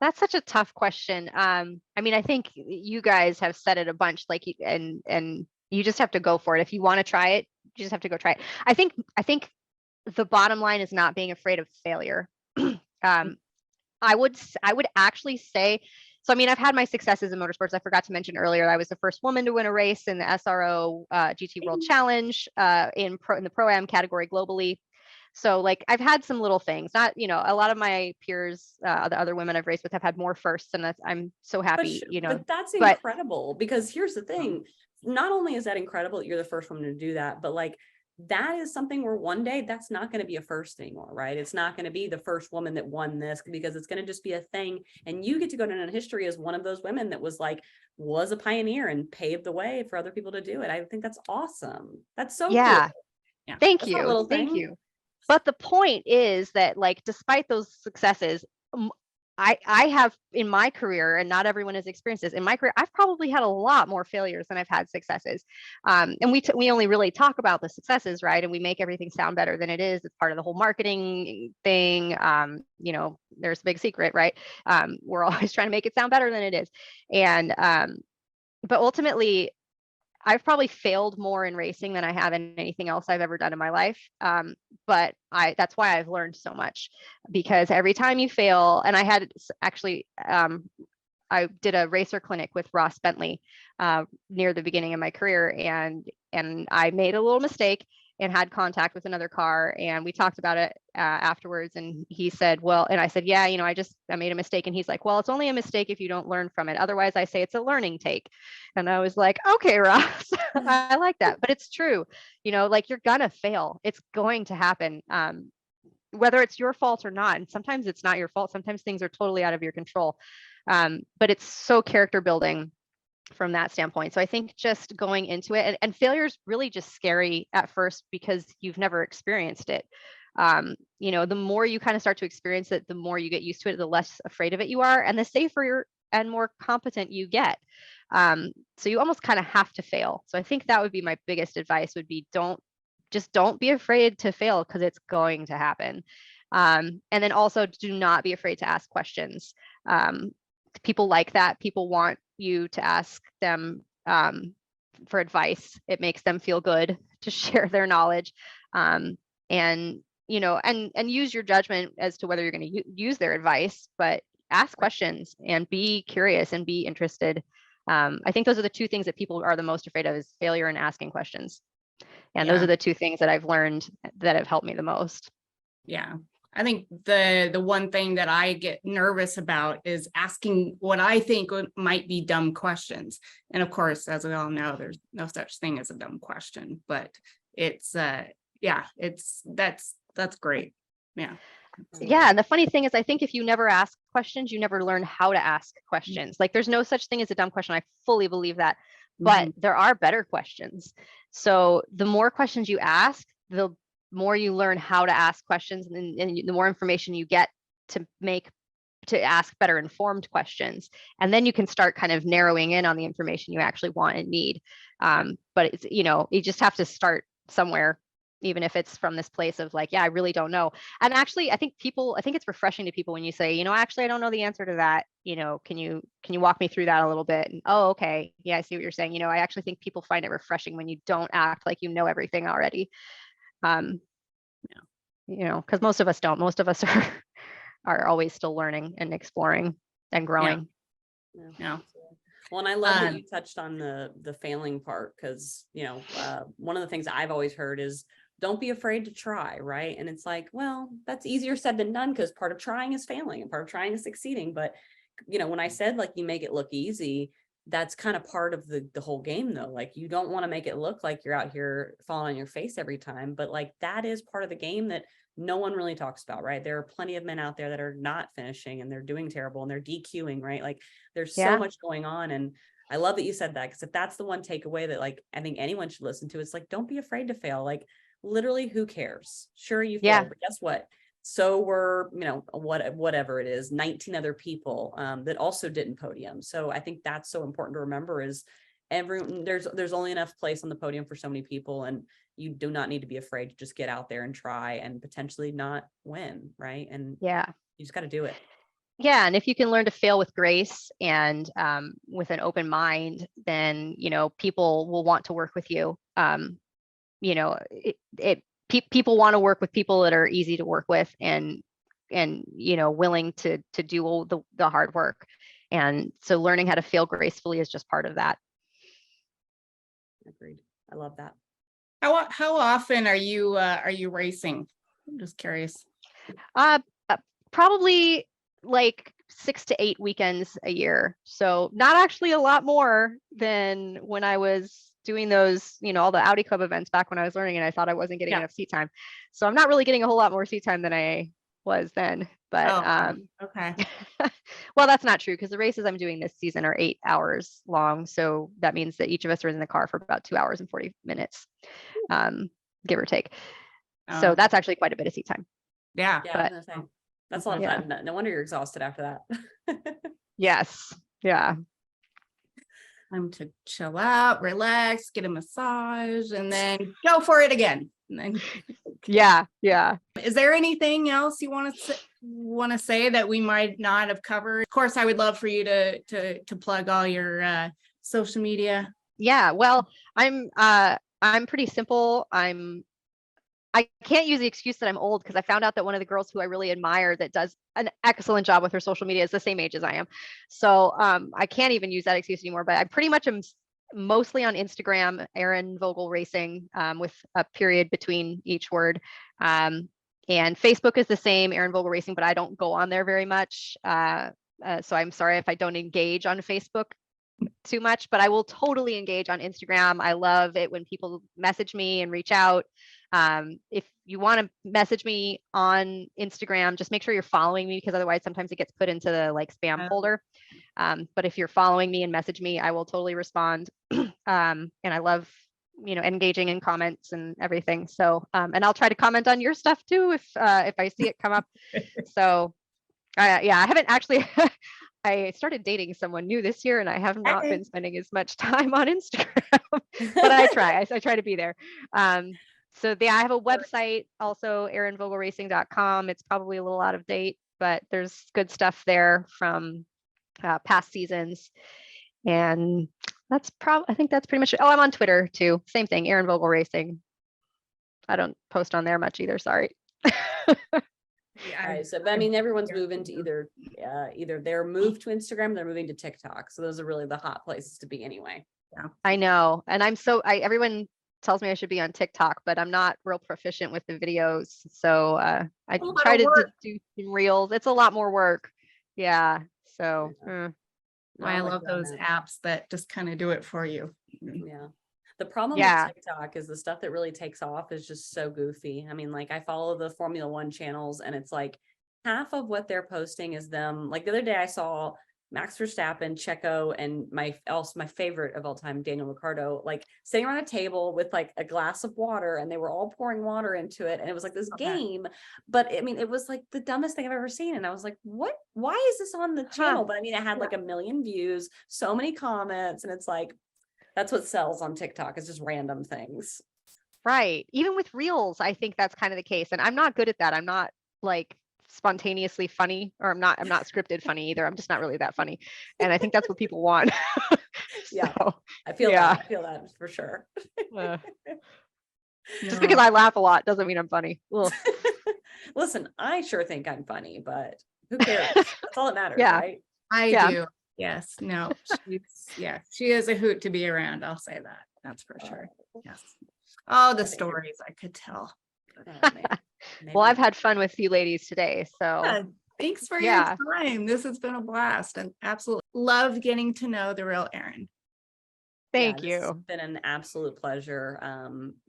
That's such a tough question. I mean, I think you guys have said it a bunch, and you just have to go for it. If you want to try it, you just have to go try it. I think the bottom line is not being afraid of failure. I would actually say, so I mean, I've had my successes in motorsports. I forgot to mention earlier, I was the first woman to win a race in the SRO GT World Challenge in the Pro-Am category globally. So I've had some little things, not, a lot of my peers, the other women I've raced with have had more firsts, and I'm so happy, But that's incredible, because here's the thing. Not only is that incredible that you're the first woman to do that, but that is something where one day that's not going to be a first anymore, right? It's not going to be the first woman that won this, because it's going to just be a thing. And you get to go down in history as one of those women that was a pioneer and paved the way for other people to do it. I think that's awesome. That's so cool. Yeah. Thank That's you. Thank you. But the point is that despite those successes, I have in my career, and not everyone has experienced this in my career, I've probably had a lot more failures than I've had successes. And we only really talk about the successes, right? And we make everything sound better than it is. It's part of the whole marketing thing. There's a big secret, right? We're always trying to make it sound better than it is. And but ultimately, I've probably failed more in racing than I have in anything else I've ever done in my life. But that's why I've learned so much, because every time you fail, and I had actually, I did a racer clinic with Ross Bentley near the beginning of my career, and I made a little mistake and had contact with another car, and we talked about it afterwards. And he said, well, and I said, yeah, I made a mistake. And he's like, well, it's only a mistake if you don't learn from it. Otherwise, I say it's a learning take. And I was like, okay, Ross, I like that. But it's true, you're gonna fail. It's going to happen, whether it's your fault or not. And sometimes it's not your fault. Sometimes things are totally out of your control. But it's so character building from that standpoint. So I think just going into it, and failure is really just scary at first because you've never experienced it. The more you kind of start to experience it, the more you get used to it, the less afraid of it you are, and the safer and more competent you get. So you almost kind of have to fail. So I think that would be my biggest advice, would be don't be afraid to fail, because it's going to happen. And then also, do not be afraid to ask questions. People like that. People want you to ask them for advice. It makes them feel good to share their knowledge, and use your judgment as to whether you're going to use their advice, but ask questions and be curious and be interested. I think those are the two things that people are the most afraid of, is failure and asking questions. And those are the two things that I've learned that have helped me the most. Yeah. I think the one thing that I get nervous about is asking what I think might be dumb questions. And of course, as we all know, there's no such thing as a dumb question, but it's that's great. Yeah. Yeah. And the funny thing is, I think if you never ask questions, you never learn how to ask questions. There's no such thing as a dumb question. I fully believe that, but there are better questions. So the more questions you ask, the more you learn how to ask questions, and the more information you get to ask better informed questions. And then you can start kind of narrowing in on the information you actually want and need. But it's, you just have to start somewhere, even if it's from this place of I really don't know. And actually, I think it's refreshing to people when you say, actually, I don't know the answer to that. Can you walk me through that a little bit? And, oh, okay. Yeah, I see what you're saying. I actually think people find it refreshing when you don't act like you know everything already. Um, because most of us don't. Most of us are always still learning and exploring and growing. Yeah. Well, and I love that you touched on the failing part, because one of the things I've always heard is don't be afraid to try, right? And it's like, well, that's easier said than done, because part of trying is failing and part of trying is succeeding. But when I said like you make it look easy, that's kind of part of the whole game though. Like you don't want to make it look like you're out here falling on your face every time, but like that is part of the game that no one really talks about, right? There are plenty of men out there that are not finishing and they're doing terrible and they're DQing, right? Like there's so much going on. And I love that you said that, because if that's the one takeaway that like I think anyone should listen to, it's like, don't be afraid to fail. Like literally, who cares? Sure, you failed, but guess what? So were, whatever it is, 19 other people that also didn't podium. So I think that's so important to remember is there's only enough place on the podium for so many people, and you do not need to be afraid to just get out there and try and potentially not win, right? And you just got to do it. Yeah, and if you can learn to fail with grace and with an open mind, then people will want to work with you. People want to work with people that are easy to work with and willing to do all the hard work. And so learning how to fail gracefully is just part of that. Agreed. I love that. How often are you racing? I'm just curious. Probably like 6 to 8 weekends a year. So not actually a lot more than when I was doing those, all the Audi Club events back when I was learning, and I thought I wasn't getting enough seat time. So I'm not really getting a whole lot more seat time than I was then. But okay. Well, that's not true, because the races I'm doing this season are 8 hours long. So that means that each of us are in the car for about 2 hours and 40 minutes, give or take. So that's actually quite a bit of seat time. Yeah. But that's a lot of time. No wonder you're exhausted after that. Yes. Yeah. Time to chill out, relax, get a massage, and then go for it again. And then Yeah. Is there anything else you want to say that we might not have covered? Of course, I would love for you to plug all your social media. Yeah. Well, I'm pretty simple. I can't use the excuse that I'm old, because I found out that one of the girls who I really admire that does an excellent job with her social media is the same age as I am. So I can't even use that excuse anymore, but I pretty much am mostly on Instagram, Erin Vogel Racing, with a period between each word. And Facebook is the same, Erin Vogel Racing, but I don't go on there very much. So I'm sorry if I don't engage on Facebook too much, but I will totally engage on Instagram. I love it when people message me and reach out. If you want to message me on Instagram, just make sure you're following me, because otherwise sometimes it gets put into the like spam folder. But if you're following me and message me, I will totally respond. And I love, engaging in comments and everything. So, and I'll try to comment on your stuff too, if I see it come up. So, I haven't actually, I started dating someone new this year, and I have not been spending as much time on Instagram, but I try to be there. So I have a website also, erinvogelracing.com. It's probably a little out of date, but there's good stuff there from past seasons. And I think that's pretty much it. Oh, I'm on Twitter too. Same thing, Erin Vogel Racing. I don't post on there much either. Sorry. All right, so but I mean, everyone's moving to either they're moved to Instagram, they're moving to TikTok. So those are really the hot places to be anyway. Yeah, I know, and everyone tells me I should be on TikTok, but I'm not real proficient with the videos. So I try to do some reels. It's a lot more work. Yeah. So I love those apps that just kind of do it for you. Yeah. The problem with TikTok is the stuff that really takes off is just so goofy. I mean, like I follow the Formula One channels, and it's like half of what they're posting is them. Like the other day I saw Max Verstappen, Checo, and my favorite of all time, Daniel Ricciardo, like sitting around a table with like a glass of water, and they were all pouring water into it. And it was like this game, but I mean, it was like the dumbest thing I've ever seen. And I was like, what, why is this on the channel? But I mean, it had like 1 million views, so many comments, and it's like, that's what sells on TikTok. It's just random things. Right. Even with reels, I think that's kind of the case. And I'm not good at that. I'm not like spontaneously funny, or I'm not scripted funny either. I'm just not really that funny. And I think that's what people want. Yeah. I feel that for sure. Just because I laugh a lot doesn't mean I'm funny. Ugh. Listen, I sure think I'm funny, but who cares? That's all that matters, Yeah. right? I Yeah. do. Yes. No, she is a hoot to be around. I'll say that. That's for sure. Yes. Oh, the stories I could tell. Oh, man. Well, Maybe. I've had fun with you ladies today. So Yeah, thanks for Yeah. your time. This has been a blast and absolutely love getting to know the real Erin. thank This has you. been an absolute pleasure.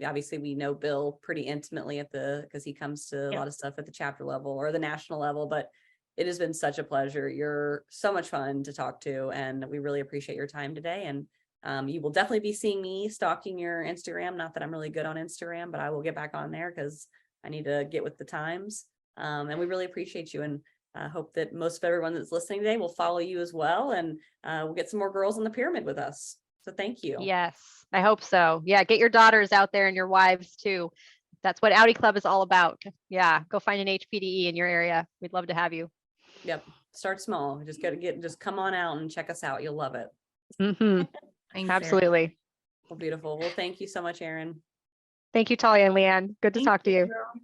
Obviously we know Bill pretty intimately because he comes to a Yeah. lot of stuff at the chapter level or the national level, but it has been such a pleasure. You're so much fun to talk to, and we really appreciate your time today. And you will definitely be seeing me stalking your Instagram. Not that I'm really good on Instagram, but I will get back on there because I need to get with the times. And we really appreciate you, and hope that most of everyone that's listening today will follow you as well, and we'll get some more girls on the pyramid with us. So thank you. Yes, I hope so. Yeah, get your daughters out there and your wives too. That's what Audi Club is all about. Yeah, go find an HPDE in your area. We'd love to have you. Yep. Start small. Just come on out and check us out. You'll love it. Mhm. Thanks, Erin. Absolutely. Well, beautiful. Well, thank you so much, Erin. Thank you, Talia and Leanne. Good to Thank talk to you. you.